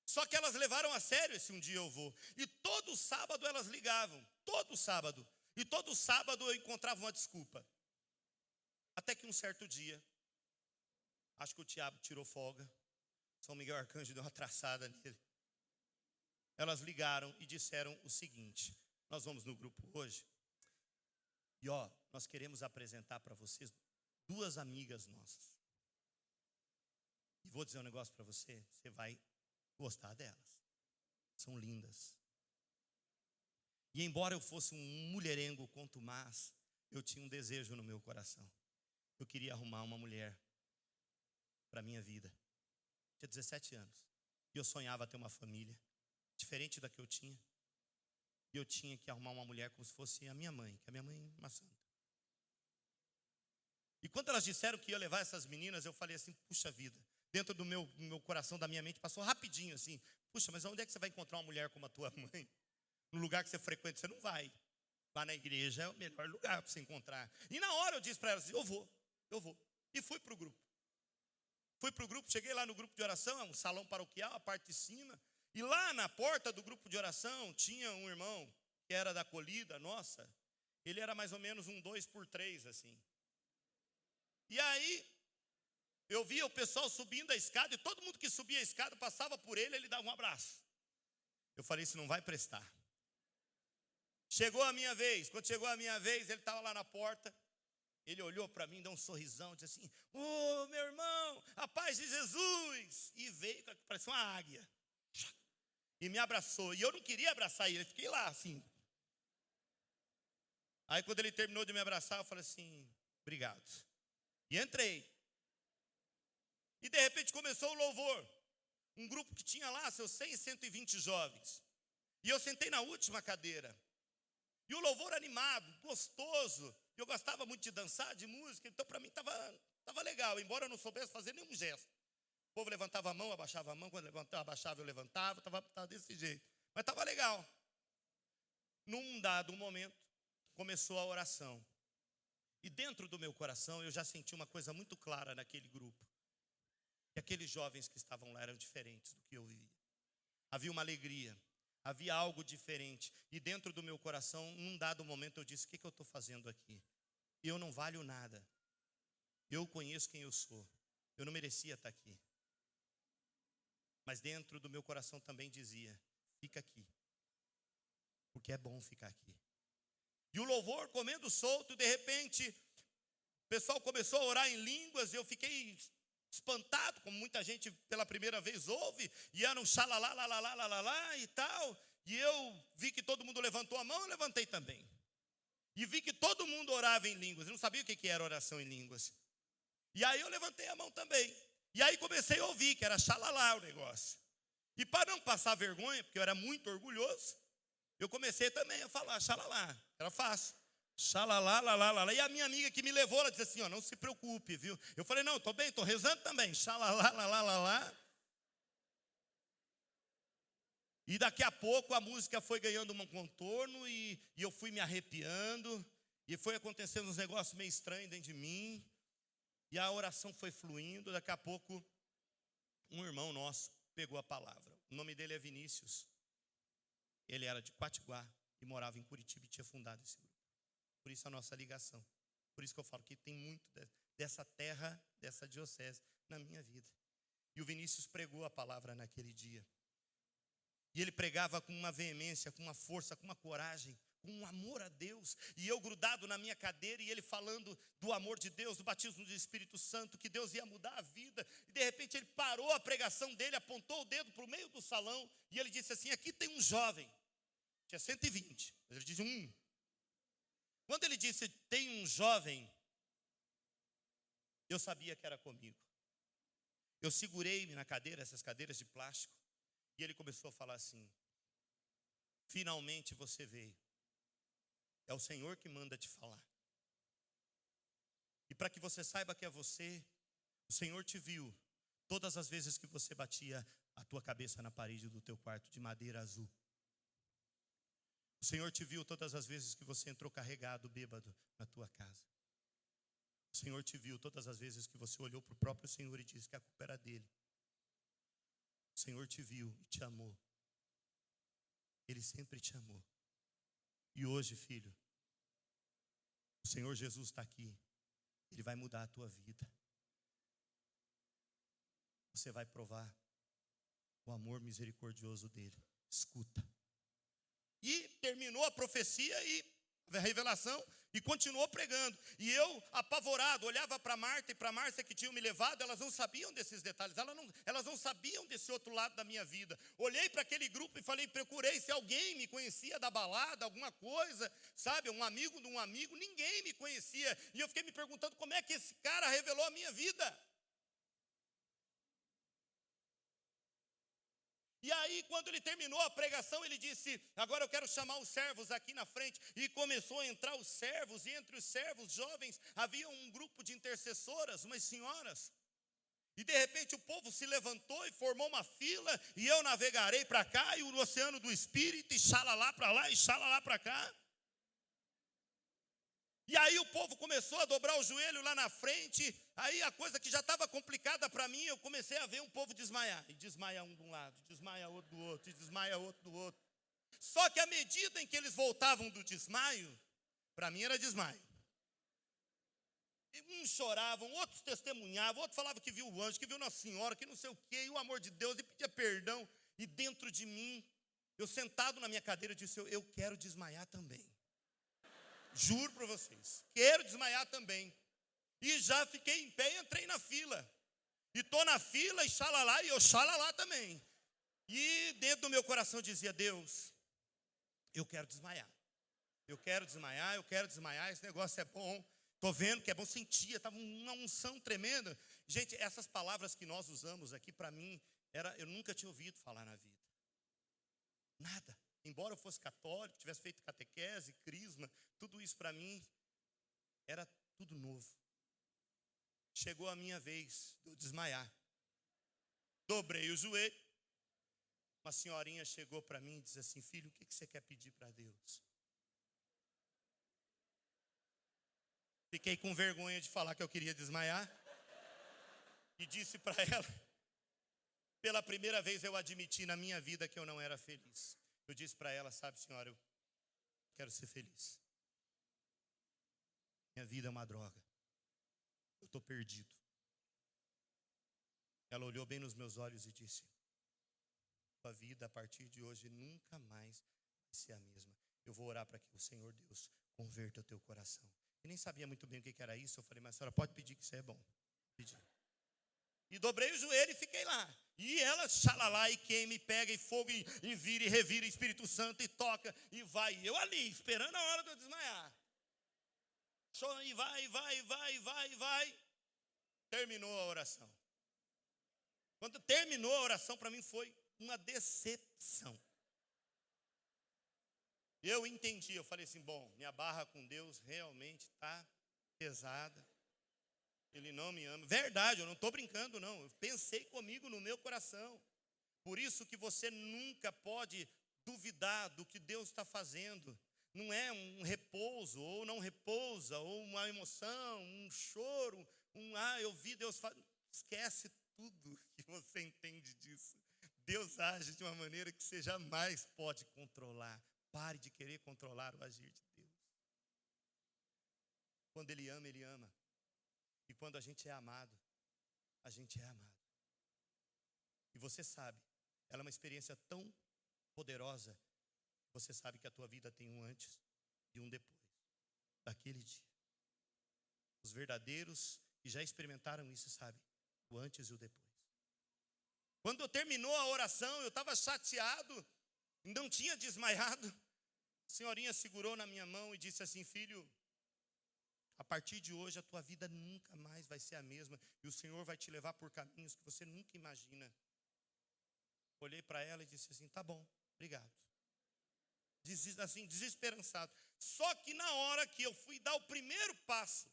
Só que elas levaram a sério esse um dia eu vou. E todo sábado elas ligavam, todo sábado. E todo sábado eu encontrava uma desculpa. Até que um certo dia, acho que o diabo tirou folga, São Miguel Arcanjo deu uma traçada nele. Elas ligaram e disseram o seguinte: nós vamos no grupo hoje. E nós queremos apresentar para vocês duas amigas nossas. E vou dizer um negócio para você, você vai gostar delas. São lindas. E embora eu fosse um mulherengo contumaz, eu tinha um desejo no meu coração. Eu queria arrumar uma mulher para a minha vida. Tinha 17 anos. E eu sonhava ter uma família diferente da que eu tinha. E eu tinha que arrumar uma mulher como se fosse a minha mãe, que a minha mãe é uma santa. E quando elas disseram que ia levar essas meninas, eu falei assim: puxa vida. Dentro do meu coração, da minha mente, passou rapidinho assim: puxa, mas onde é que você vai encontrar uma mulher como a tua mãe? No lugar que você frequenta, você não vai. Lá na igreja é o melhor lugar para você encontrar. E na hora eu disse para elas: eu vou. E fui para o grupo. Cheguei lá no grupo de oração, é um salão paroquial, a parte de cima. E lá na porta do grupo de oração tinha um irmão que era da acolhida nossa. Ele era mais ou menos um 2x3 assim. E aí eu via o pessoal subindo a escada, e todo mundo que subia a escada passava por ele, ele dava um abraço. Eu falei: isso não vai prestar. Chegou a minha vez. Quando chegou a minha vez, ele estava lá na porta. Ele olhou para mim, deu um sorrisão, disse assim: meu irmão, a paz de Jesus. E veio, parecia uma águia. E me abraçou. E eu não queria abraçar ele, fiquei lá assim. Aí quando ele terminou de me abraçar, eu falei assim: obrigado. E entrei. E de repente começou o louvor. Um grupo que tinha lá seus 100, 120 jovens. E eu sentei na última cadeira. E o louvor animado, gostoso. Eu gostava muito de dançar, de música. Então para mim estava legal, embora eu não soubesse fazer nenhum gesto. O povo levantava a mão, abaixava a mão. Quando levantava, abaixava, eu levantava. Estava desse jeito. Mas estava legal. Num dado momento, começou a oração. E dentro do meu coração, eu já senti uma coisa muito clara naquele grupo. Que aqueles jovens que estavam lá eram diferentes do que eu vivia. Havia uma alegria, havia algo diferente. E dentro do meu coração, num dado momento, eu disse: o que eu estou fazendo aqui? Eu não valho nada. Eu conheço quem eu sou. Eu não merecia estar aqui. Mas dentro do meu coração também dizia: fica aqui, porque é bom ficar aqui. E o louvor comendo solto, de repente, o pessoal começou a orar em línguas, e eu fiquei espantado, como muita gente pela primeira vez ouve, e era um xalalá, lá, lá, lá, lá, lá, lá, e tal. E eu vi que todo mundo levantou a mão, eu levantei também. E vi que todo mundo orava em línguas, eu não sabia o que era oração em línguas. E aí eu levantei a mão também. E aí comecei a ouvir que era xalalá o negócio. E para não passar vergonha, porque eu era muito orgulhoso, eu comecei também a falar xalalá. Era fácil. Xalalá, lá, lá, lá, lá. E a minha amiga que me levou, ela disse assim: ó, não se preocupe, viu? Eu falei: não, estou bem, estou rezando também. Xalalá, lá, lá, lá, lá. E daqui a pouco a música foi ganhando um contorno e eu fui me arrepiando. E foi acontecendo uns negócios meio estranhos dentro de mim. E a oração foi fluindo. Daqui a pouco, um irmão nosso pegou a palavra. O nome dele é Vinícius. Ele era de Quatiguá e morava em Curitiba e tinha fundado esse grupo. Por isso a nossa ligação. Por isso que eu falo que tem muito dessa terra, dessa diocese na minha vida. E o Vinícius pregou a palavra naquele dia. E ele pregava com uma veemência, com uma força, com uma coragem, com um amor a Deus. E eu grudado na minha cadeira e ele falando do amor de Deus, do batismo do Espírito Santo, que Deus ia mudar a vida. E de repente ele parou a pregação dele, apontou o dedo para o meio do salão e ele disse assim: aqui tem um jovem. Tinha 120, mas ele disse Quando ele disse tem um jovem, eu sabia que era comigo. Eu segurei-me na cadeira, essas cadeiras de plástico. E ele começou a falar assim: finalmente você veio. É o Senhor que manda te falar. E para que você saiba que é você, o Senhor te viu todas as vezes que você batia a tua cabeça na parede do teu quarto de madeira azul. O Senhor te viu todas as vezes que você entrou carregado, bêbado, na tua casa. O Senhor te viu todas as vezes que você olhou para o próprio Senhor e disse que a culpa era dele. O Senhor te viu e te amou. Ele sempre te amou. E hoje, filho, o Senhor Jesus está aqui. Ele vai mudar a tua vida. Você vai provar o amor misericordioso dele. Escuta. E terminou a profecia e a revelação e continuou pregando. E eu, apavorado, olhava para Marta e para Márcia que tinham me levado. Elas não sabiam desses detalhes, elas não sabiam desse outro lado da minha vida. Olhei para aquele grupo e falei, procurei se alguém me conhecia da balada, alguma coisa, sabe, um amigo de um amigo. Ninguém me conhecia. E eu fiquei me perguntando como é que esse cara revelou a minha vida. E aí, quando ele terminou a pregação, ele disse, agora eu quero chamar os servos aqui na frente. E começou a entrar os servos, e entre os servos jovens, havia um grupo de intercessoras, umas senhoras. E de repente o povo se levantou e formou uma fila, e eu navegarei para cá, e o oceano do Espírito, e xalalá para lá, e xalalá para cá. E aí o povo começou a dobrar o joelho lá na frente. Aí a coisa que já estava complicada para mim, eu comecei a ver um povo desmaiar. E desmaia um de um lado, desmaia outro do outro, e desmaia outro do outro. Só que à medida em que eles voltavam do desmaio, para mim era desmaio. E uns choravam, outros testemunhavam, outros falavam que viu o anjo, que viu Nossa Senhora, que não sei o quê, e o amor de Deus, e pedia perdão. E dentro de mim, eu sentado na minha cadeira, eu disse, eu quero desmaiar também. Juro para vocês, quero desmaiar também. E já fiquei em pé e entrei na fila. E estou na fila e xalalá, e eu xalalá também. E dentro do meu coração eu dizia, Deus, eu quero desmaiar. Eu quero desmaiar, esse negócio é bom. Estou vendo que é bom, sentia, estava uma unção tremenda. Gente, essas palavras que nós usamos aqui, para mim, eu nunca tinha ouvido falar na vida. Nada. Embora eu fosse católico, tivesse feito catequese, crisma, tudo isso para mim era tudo novo. Chegou a minha vez de eu desmaiar. Dobrei o joelho. Uma senhorinha chegou para mim e disse assim, filho, o que você quer pedir para Deus? Fiquei com vergonha de falar que eu queria desmaiar. E disse para ela, pela primeira vez eu admiti na minha vida que eu não era feliz. Eu disse para ela, sabe, senhora, eu quero ser feliz. Minha vida é uma droga. Eu estou perdido. Ela olhou bem nos meus olhos e disse: sua vida a partir de hoje nunca mais vai ser a mesma. Eu vou orar para que o Senhor Deus converta o teu coração. Eu nem sabia muito bem o que era isso. Eu falei: mas a senhora pode pedir que isso é bom. Pedi. E dobrei o joelho e fiquei lá. E ela, xalala, e queima, e pega, e fogo, e vira, e revira, Espírito Santo, e toca, e vai. E eu ali, esperando a hora de eu desmaiar. E vai. Terminou a oração. Quando terminou a oração, para mim foi uma decepção. Eu entendi, eu falei assim: bom, minha barra com Deus realmente está pesada. Ele não me ama. Verdade, eu não estou brincando, não. Eu pensei comigo no meu coração. Por isso que você nunca pode duvidar do que Deus está fazendo. Não é um repouso, ou não repousa, ou uma emoção, um choro, eu vi Deus fazer. Esquece tudo que você entende disso. Deus age de uma maneira que você jamais pode controlar. Pare de querer controlar o agir de Deus. Quando Ele ama, Ele ama. E quando a gente é amado, a gente é amado. E você sabe, ela é uma experiência tão poderosa, você sabe que a tua vida tem um antes e um depois daquele dia. Os verdadeiros que já experimentaram isso sabem o antes e o depois. Quando terminou a oração, eu estava chateado, não tinha desmaiado. A senhorinha segurou na minha mão e disse assim: filho, a partir de hoje a tua vida nunca mais vai ser a mesma. E o Senhor vai te levar por caminhos que você nunca imagina. Olhei para ela e disse assim: tá bom, obrigado. Assim, desesperançado. Só que na hora que eu fui dar o primeiro passo,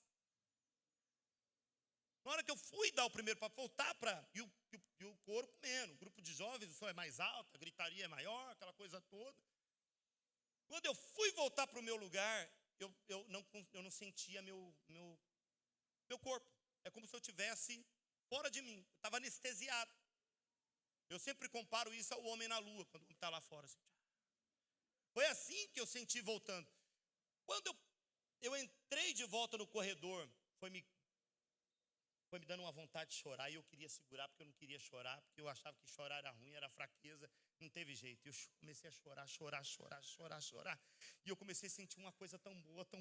voltar para... E o coro comendo, o grupo de jovens, o som é mais alto, a gritaria é maior, aquela coisa toda. Quando eu fui voltar para o meu lugar, eu não sentia meu corpo. É como se eu estivesse fora de mim. Eu estava anestesiado. Eu sempre comparo isso ao homem na lua, quando está lá fora. Assim. Foi assim que eu senti voltando. Quando eu entrei de volta no corredor, foi me dando uma vontade de chorar. E eu queria segurar, porque eu não queria chorar, porque eu achava que chorar era ruim, era fraqueza. Não teve jeito. Eu comecei a chorar. E eu comecei a sentir uma coisa tão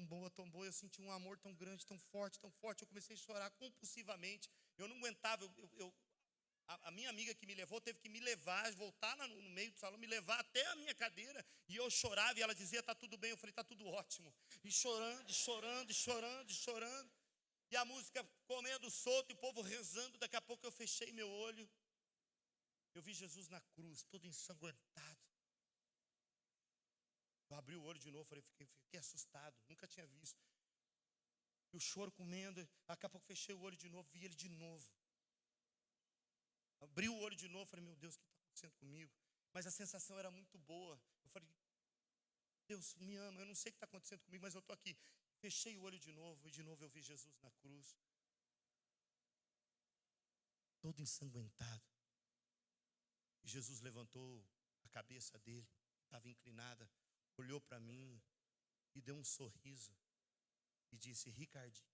boa. Eu senti um amor tão grande, tão forte. Eu comecei a chorar compulsivamente. Eu não aguentava. A minha amiga que me levou teve que me levar, voltar no meio do salão, me levar até a minha cadeira. E eu chorava e ela dizia: tá tudo bem. Eu falei: tá tudo ótimo. E chorando. E a música comendo solto e o povo rezando. Daqui a pouco eu fechei meu olho. Eu vi Jesus na cruz, todo ensanguentado. Eu abri o olho de novo, fiquei assustado, nunca tinha visto. E o choro comendo, daqui a pouco fechei o olho de novo, vi ele de novo. Abri o olho de novo, falei: meu Deus, o que está acontecendo comigo? Mas a sensação era muito boa. Eu falei: Deus me ama, eu não sei o que está acontecendo comigo, mas eu estou aqui. Fechei o olho de novo, e de novo eu vi Jesus na cruz. Todo ensanguentado. E Jesus levantou a cabeça dele, estava inclinada, olhou para mim e deu um sorriso e disse: Ricardinho,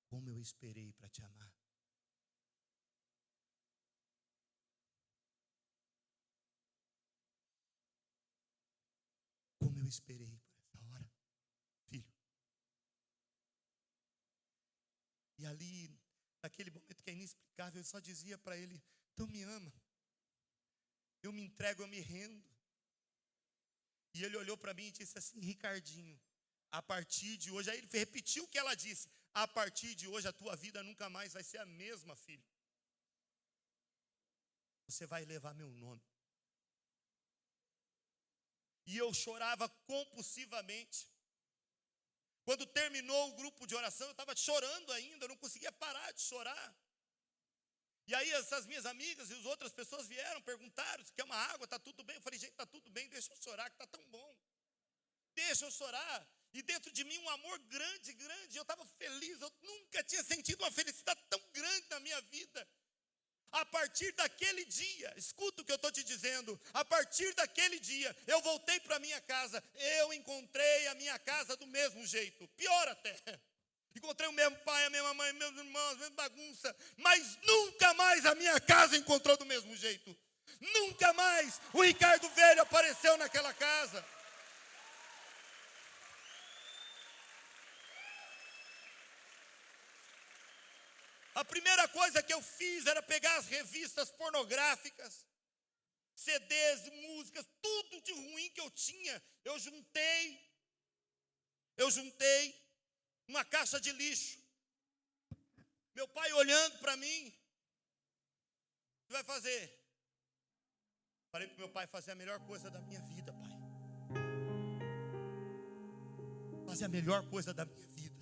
como eu esperei para te amar. Como eu esperei por essa hora, filho. E ali, naquele momento que é inexplicável, eu só dizia para ele: então me ama. Eu me entrego, eu me rendo. E ele olhou para mim e disse assim: Ricardinho, a partir de hoje, aí ele repetiu o que ela disse: a partir de hoje a tua vida nunca mais vai ser a mesma, filho. Você vai levar meu nome. E eu chorava compulsivamente. Quando terminou o grupo de oração, eu estava chorando ainda, eu não conseguia parar de chorar. E aí essas minhas amigas e as outras pessoas vieram, perguntaram se quer uma água, está tudo bem? Eu falei: gente, está tudo bem, deixa eu chorar, que está tão bom. Deixa eu chorar. E dentro de mim um amor grande, eu estava feliz, eu nunca tinha sentido uma felicidade tão grande na minha vida. A partir daquele dia, escuta escuta o que eu estou te dizendo. A partir daquele dia, eu voltei para minha casa. Eu encontrei a minha casa do mesmo jeito. Pior até. Encontrei o mesmo pai, a mesma mãe, meus irmãos, a mesma bagunça. Mas nunca mais a minha casa encontrou do mesmo jeito. Nunca mais o Ricardo Velho apareceu naquela casa. A primeira coisa que eu fiz era pegar as revistas pornográficas, CDs, músicas, tudo de ruim que eu tinha. Eu juntei uma caixa de lixo. Meu pai olhando para mim. O que vai fazer? Falei para meu pai fazer a melhor coisa da minha vida, pai. Fazer a melhor coisa da minha vida.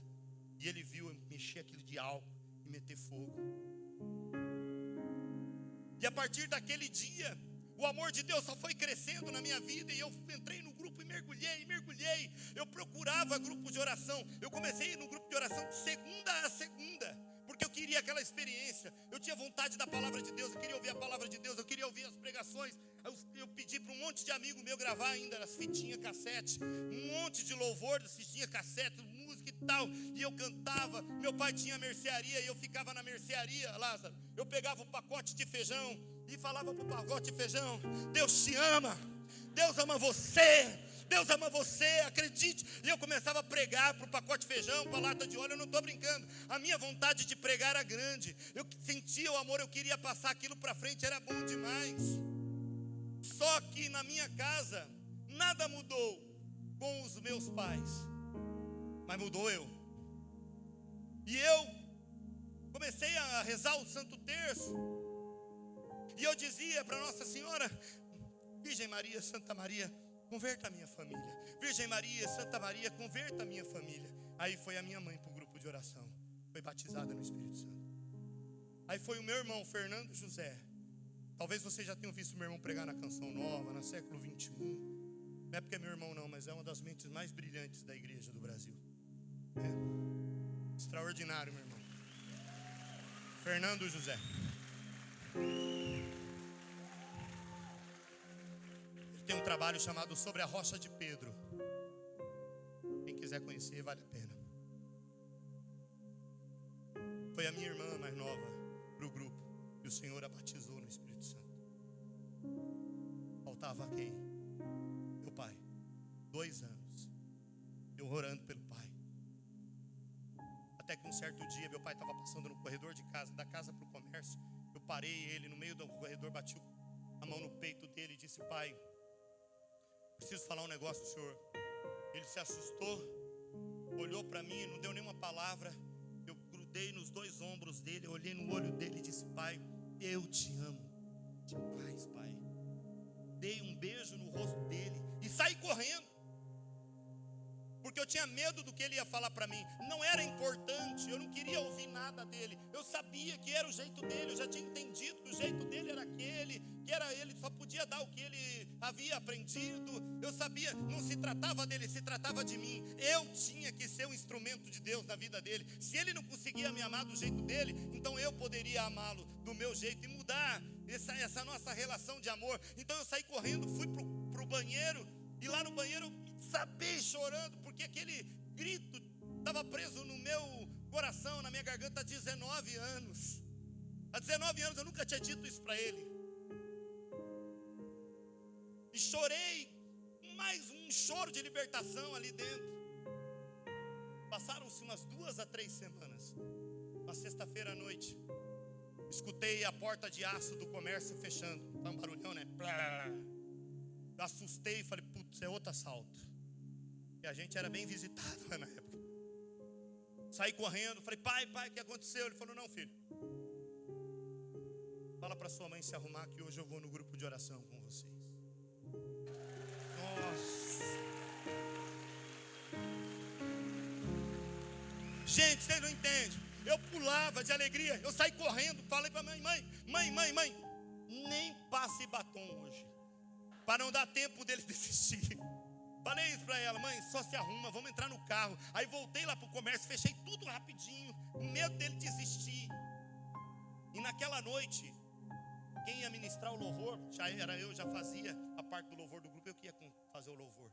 E ele viu eu mexer aquilo de álcool e meter fogo. E a partir daquele dia, o amor de Deus só foi crescendo na minha vida. E eu entrei no grupo e mergulhei. Eu procurava grupos de oração. Eu comecei no grupo de oração de segunda a segunda, porque eu queria aquela experiência. Eu tinha vontade da palavra de Deus. Eu queria ouvir a palavra de Deus. Eu queria ouvir as pregações. Eu pedi para um monte de amigo meu gravar ainda as fitinhas cassete. Um monte de louvor, das fitinhas cassete, música e tal. E eu cantava. Meu pai tinha mercearia e eu ficava na mercearia, Lázaro. Eu pegava um pacote de feijão e falava para o pacote de feijão: Deus te ama. Deus ama você. Deus ama você, acredite. E eu começava a pregar para o pacote de feijão, para a lata de óleo. Eu não estou brincando. A minha vontade de pregar era grande. Eu sentia o amor, eu queria passar aquilo para frente. Era bom demais. Só que na minha casa nada mudou com os meus pais, mas mudou eu. E eu comecei a rezar o Santo Terço. E eu dizia para Nossa Senhora: Virgem Maria, Santa Maria, converta a minha família. Virgem Maria, Santa Maria, converta a minha família. Aí foi a minha mãe para o grupo de oração. Foi batizada no Espírito Santo. Aí foi o meu irmão, Fernando José. Talvez vocês já tenham visto meu irmão pregar na Canção Nova, no século 21. Não é porque é meu irmão não, mas é uma das mentes mais brilhantes da igreja do Brasil. É extraordinário, meu irmão. Fernando José. Tem um trabalho chamado Sobre a Rocha de Pedro. Quem quiser conhecer, vale a pena. Foi a minha irmã mais nova para o grupo, e o Senhor a batizou no Espírito Santo. Faltava quem? Meu pai. 2 anos eu orando pelo pai. Até que um certo dia meu pai estava passando no corredor de casa, da casa para o comércio. Eu parei ele no meio do corredor, bati a mão no peito dele e disse: Pai, preciso falar um negócio do senhor. Ele se assustou, olhou para mim, não deu nenhuma palavra. Eu grudei nos 2 ombros dele, eu olhei no olho dele e disse: Pai, eu te amo demais, pai. Dei um beijo no rosto dele e saí correndo, porque eu tinha medo do que ele ia falar para mim. Não era importante, eu não queria ouvir nada dele. Eu sabia que era o jeito dele, eu já tinha entendido que o jeito dele era aquele, que era ele, só podia dar o que ele havia aprendido. Eu sabia, não se tratava dele, se tratava de mim. Eu tinha que ser um instrumento de Deus na vida dele. Se ele não conseguia me amar do jeito dele, então eu poderia amá-lo do meu jeito e mudar essa nossa relação de amor. Então eu saí correndo, fui pro banheiro, e lá no banheiro eu sabei chorando, porque aquele grito estava preso no meu coração, na minha garganta há 19 anos. Há 19 anos eu nunca tinha dito isso para ele. E chorei, mais um choro de libertação ali dentro. Passaram-se umas 2 a 3 semanas. Uma sexta-feira à noite, escutei a porta de aço do comércio fechando. Tá um barulhão, né? Eu assustei e falei: putz, é outro assalto. E a gente era bem visitado na época. Saí correndo, falei: pai, o que aconteceu? Ele falou: não, filho, fala para sua mãe se arrumar, que hoje eu vou no grupo de oração com vocês. Nossa. Gente, vocês não entendem. Eu pulava de alegria, eu saí correndo, falei para mãe, nem passe batom hoje, para não dar tempo dele desistir. Falei isso para ela: mãe, só se arruma, vamos entrar no carro. Aí voltei lá para o comércio, fechei tudo rapidinho, com medo dele desistir. E naquela noite, Quem ia ministrar o louvor, já era eu, já fazia a parte do louvor do grupo, eu que ia fazer o louvor.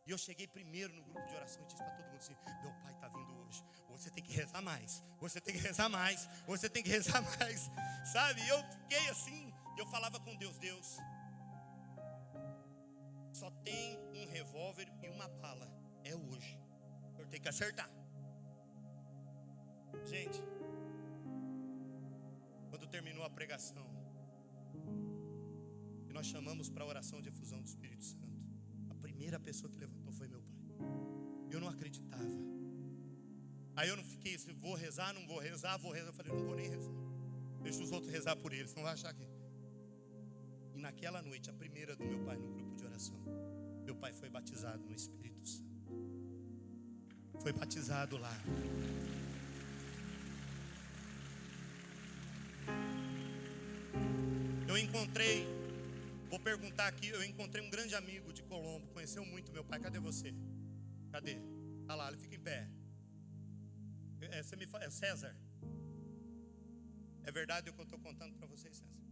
E eu cheguei primeiro no grupo de oração e disse para todo mundo assim: meu pai está vindo hoje, você tem que rezar mais, você tem que rezar mais, você tem que rezar mais, sabe? E eu fiquei assim, eu falava com Deus: Deus, só tem um revólver e uma bala, é hoje, eu tenho que acertar. Gente, quando terminou a pregação, e nós chamamos para a oração de efusão do Espírito Santo, a primeira pessoa que levantou foi meu pai. Eu não acreditava. Aí eu não fiquei assim, vou rezar, não vou rezar, vou rezar. Eu falei, não vou nem rezar, deixa os outros rezar por eles, não vai achar que... E naquela noite, a primeira do meu pai no grupo de oração, meu pai foi batizado no Espírito Santo. Foi batizado lá. Eu encontrei, vou perguntar aqui, eu encontrei um grande amigo de Colombo, conheceu muito meu pai. Cadê você? Cadê? Tá lá, ele fica em pé. Você me fala, é César? É verdade o que eu estou contando para vocês, César?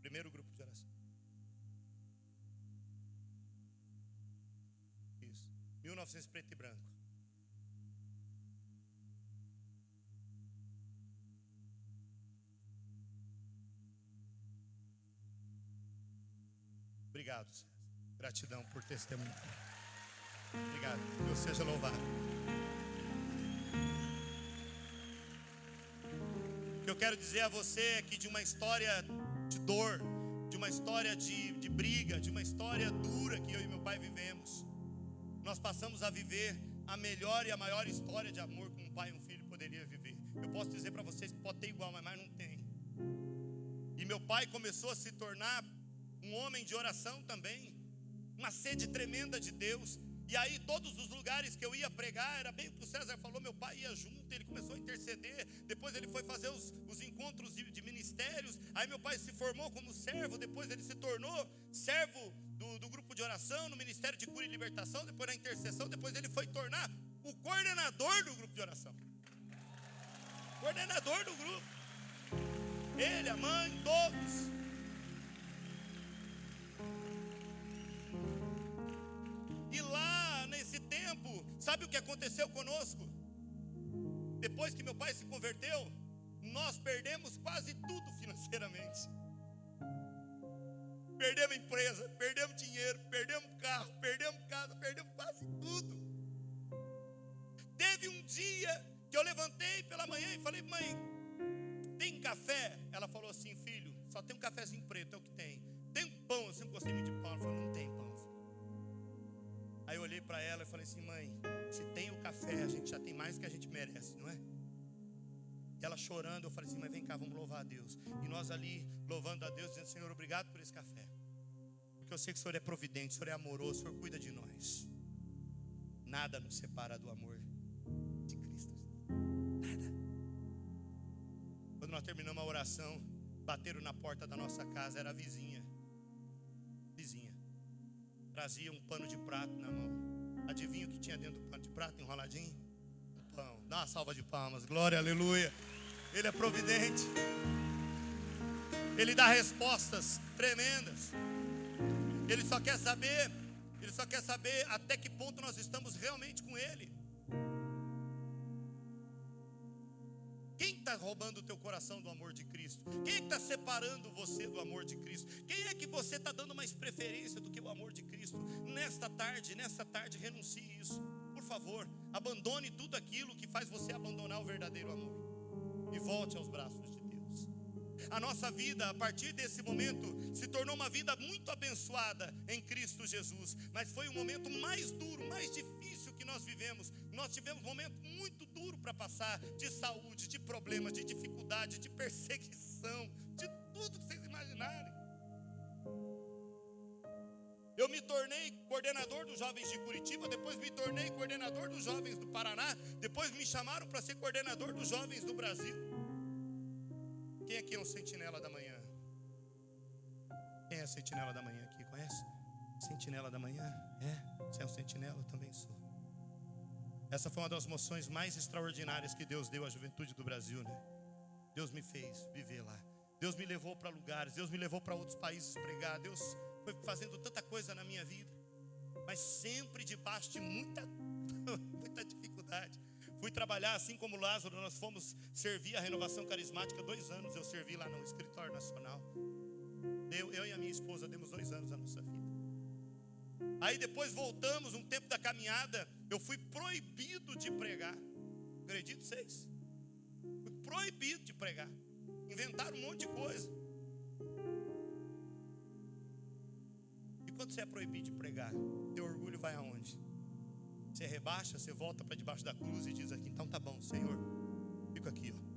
Primeiro grupo de oração. Isso. 1900 preto e branco. Obrigado, César. Gratidão por testemunho. Obrigado. Deus seja louvado. O que eu quero dizer a você é que de uma história de dor, de uma história de briga, de uma história dura que eu e meu pai vivemos, nós passamos a viver a melhor e a maior história de amor que um pai e um filho poderia viver. Eu posso dizer para vocês que pode ter igual, mas não tem. E meu pai começou a se tornar um homem de oração também, uma sede tremenda de Deus. E aí todos os lugares que eu ia pregar, era bem o que o César falou, meu pai ia junto, ele começou a interceder. Depois ele foi fazer os encontros de ministérios. Aí meu pai se formou como servo, depois ele se tornou servo do grupo de oração, no ministério de cura e libertação, depois na intercessão, depois ele foi tornar o coordenador do grupo de oração. Coordenador do grupo. Ele, a mãe, todos. E lá nesse tempo, sabe o que aconteceu conosco? Depois que meu pai se converteu, nós perdemos quase tudo financeiramente. Perdemos empresa, perdemos dinheiro, perdemos carro, perdemos casa, perdemos quase tudo. Teve um dia que eu levantei pela manhã e falei: mãe, tem café? Ela falou assim: filho, só tem um cafezinho preto, é o que tem. Tem um pão? Eu sempre gostei muito de pão. Ela falou: não tem pão. Aí eu olhei para ela e falei assim: mãe, se tem o café, a gente já tem mais do que a gente merece, não é? E ela chorando, eu falei assim: mas vem cá, vamos louvar a Deus. E nós ali louvando a Deus, dizendo: Senhor, obrigado por esse café, porque eu sei que o Senhor é providente, o Senhor é amoroso, o Senhor cuida de nós. Nada nos separa do amor de Cristo. Nada. Quando nós terminamos a oração, bateram na porta da nossa casa, era a vizinha. Trazia um pano de prato na mão. Adivinha o que tinha dentro do pano de prato, enroladinho? Um pão. Dá uma salva de palmas, glória, aleluia. Ele é providente. Ele dá respostas tremendas. Ele só quer saber até que ponto nós estamos realmente com Ele. Quem está roubando o teu coração do amor de Cristo? Quem é que está separando você do amor de Cristo? Quem é que você está dando mais preferência do que o amor de Cristo? Nesta tarde, renuncie isso. Por favor, abandone tudo aquilo que faz você abandonar o verdadeiro amor. E volte aos braços de Deus. A nossa vida, a partir desse momento, se tornou uma vida muito abençoada em Cristo Jesus. Mas foi o momento mais duro, mais difícil que nós vivemos. Nós tivemos um momento muito duro para passar, de saúde, de problemas, de dificuldade, de perseguição, de tudo que vocês imaginarem. Eu me tornei coordenador dos jovens de Curitiba, depois me tornei coordenador dos jovens do Paraná, depois me chamaram para ser coordenador dos jovens do Brasil. Quem aqui é um sentinela da manhã? Quem é sentinela da manhã aqui? Conhece? Sentinela da manhã? É? Você é um sentinela? Eu também sou. Essa foi uma das moções mais extraordinárias que Deus deu à juventude do Brasil, né? Deus me fez viver lá. Deus me levou para lugares, Deus me levou para outros países pregar. Deus foi fazendo tanta coisa na minha vida, mas sempre debaixo de muita dificuldade. Fui trabalhar assim como Lázaro, nós fomos servir a Renovação Carismática 2 anos. Eu servi lá no Escritório Nacional. Eu e a minha esposa demos 2 anos da nossa vida. Aí depois voltamos, um tempo da caminhada, eu fui proibido de pregar. Acredito vocês? Fui proibido de pregar. Inventaram um monte de coisa. E quando você é proibido de pregar, teu orgulho vai aonde? Você rebaixa, você volta para debaixo da cruz e diz aqui: então tá bom, Senhor, fico aqui, ó.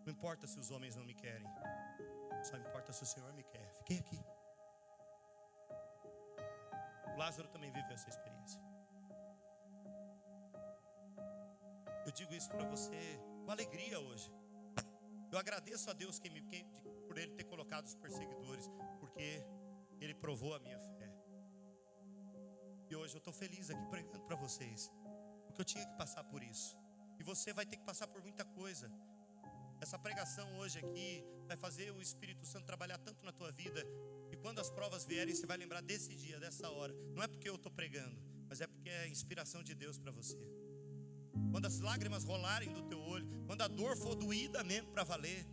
Não importa se os homens não me querem, só importa se o Senhor me quer. Fiquei aqui. Lázaro também viveu essa experiência. Eu digo isso para você com alegria hoje. Eu agradeço a Deus por Ele ter colocado os perseguidores, porque Ele provou a minha fé. E hoje eu estou feliz aqui pregando para vocês, porque eu tinha que passar por isso. E você vai ter que passar por muita coisa. Essa pregação hoje aqui vai fazer o Espírito Santo trabalhar tanto na tua vida, e quando as provas vierem, você vai lembrar desse dia, dessa hora. Não é porque eu estou pregando, mas é porque é a inspiração de Deus para você. Quando as lágrimas rolarem do teu olho, quando a dor for doída mesmo para valer,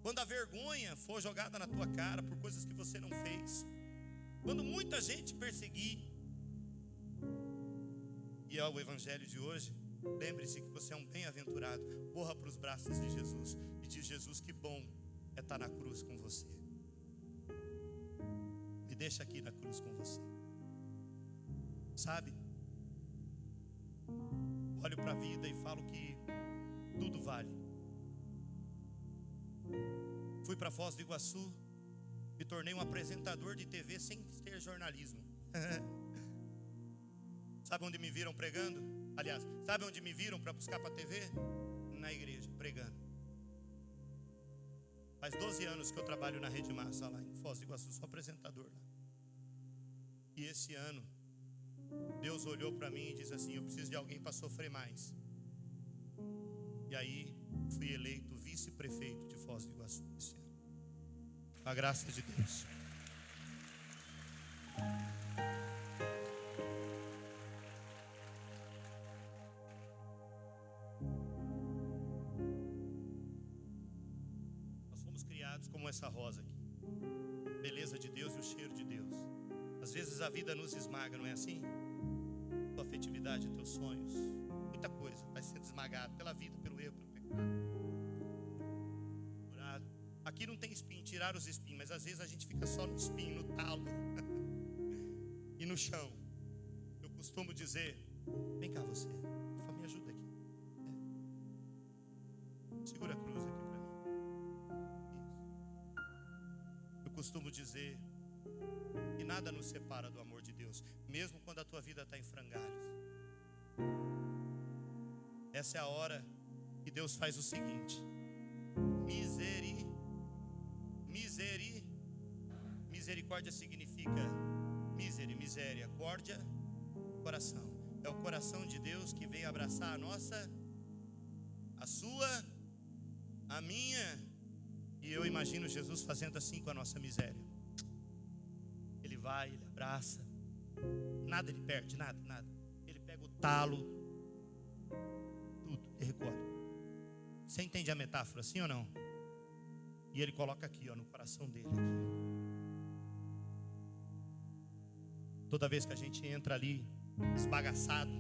quando a vergonha for jogada na tua cara por coisas que você não fez, quando muita gente perseguir, e é o evangelho de hoje, lembre-se que você é um bem-aventurado. Corra para os braços de Jesus e diz: Jesus, que bom é estar na cruz com você. Me deixa aqui na cruz com você. Sabe? Olho para a vida e falo que tudo vale. Fui para Foz do Iguaçu, me tornei um apresentador de TV sem ter jornalismo. Sabe onde me viram pregando? Aliás, sabe onde me viram para buscar para a TV? Na igreja, pregando. Faz 12 anos que eu trabalho na Rede Massa lá em Foz do Iguaçu, sou apresentador lá. E esse ano, Deus olhou para mim e disse assim: eu preciso de alguém para sofrer mais. E aí, fui eleito vice-prefeito de Foz do Iguaçu esse ano. Com a graça de Deus. Nós fomos criados como essa rosa aqui. Beleza de Deus e o cheiro de Deus. Às vezes a vida nos esmaga, não é assim? Tua afetividade, teus sonhos, muita coisa vai sendo esmagado pela vida, pelo erro, pelo pecado. Aqui não tem espinho, tiraram os espinhos, mas às vezes a gente fica só no espinho, no talo e no chão. Eu costumo dizer: vem cá você, me ajuda aqui. Segura a cruz aqui para mim. Isso. Eu costumo dizer que nada nos separa do amor de Deus, mesmo quando a tua vida está em frangalhos. Essa é a hora que Deus faz o seguinte: misericórdia significa misericórdia, coração. É o coração de Deus que vem abraçar a sua, a minha. E eu imagino Jesus fazendo assim com a nossa miséria. Ele vai, ele abraça. Nada ele perde, nada. Ele pega o talo, tudo, ele recolhe. Você entende a metáfora, sim ou não? E ele coloca aqui, ó, no coração dele aqui. Toda vez que a gente entra ali esbagaçado,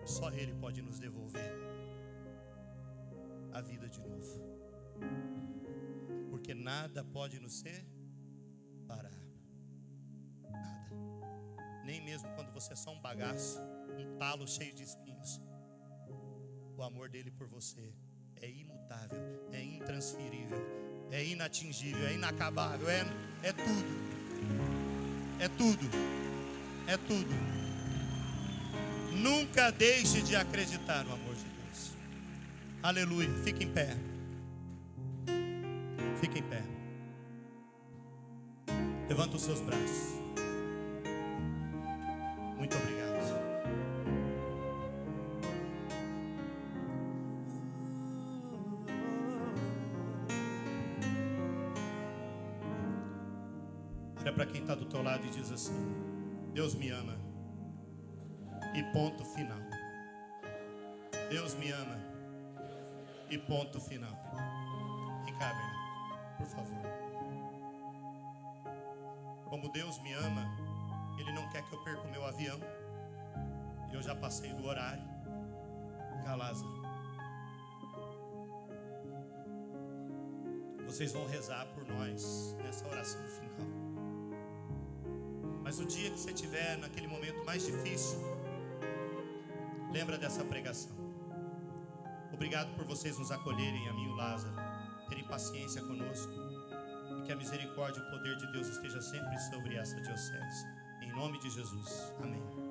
só Ele pode nos devolver a vida de novo. Porque nada pode nos separar. Nada. Nem mesmo quando você é só um bagaço, um talo cheio de espinhos. O amor dele por você é imutável, é intransferível, é inatingível, é inacabável, é tudo. É tudo. É tudo. Nunca deixe de acreditar no amor de Deus. Aleluia. Fique em pé. Fique em pé. Levanta os seus braços. Muito obrigado. Olha para quem está do teu lado e diz assim: Deus me ama. E ponto final. Deus me ama. E ponto final. Vem cá, Bernardo, por favor. Como Deus me ama, Ele não quer que eu perca o meu avião. E eu já passei do horário. Cá, Lázaro. Vocês vão rezar por nós nessa oração final. Mas o dia que você estiver naquele momento mais difícil, lembra dessa pregação. Obrigado por vocês nos acolherem, a mim e o Lázaro, terem paciência conosco, e que a misericórdia e o poder de Deus esteja sempre sobre essa diocese. Em nome de Jesus. Amém.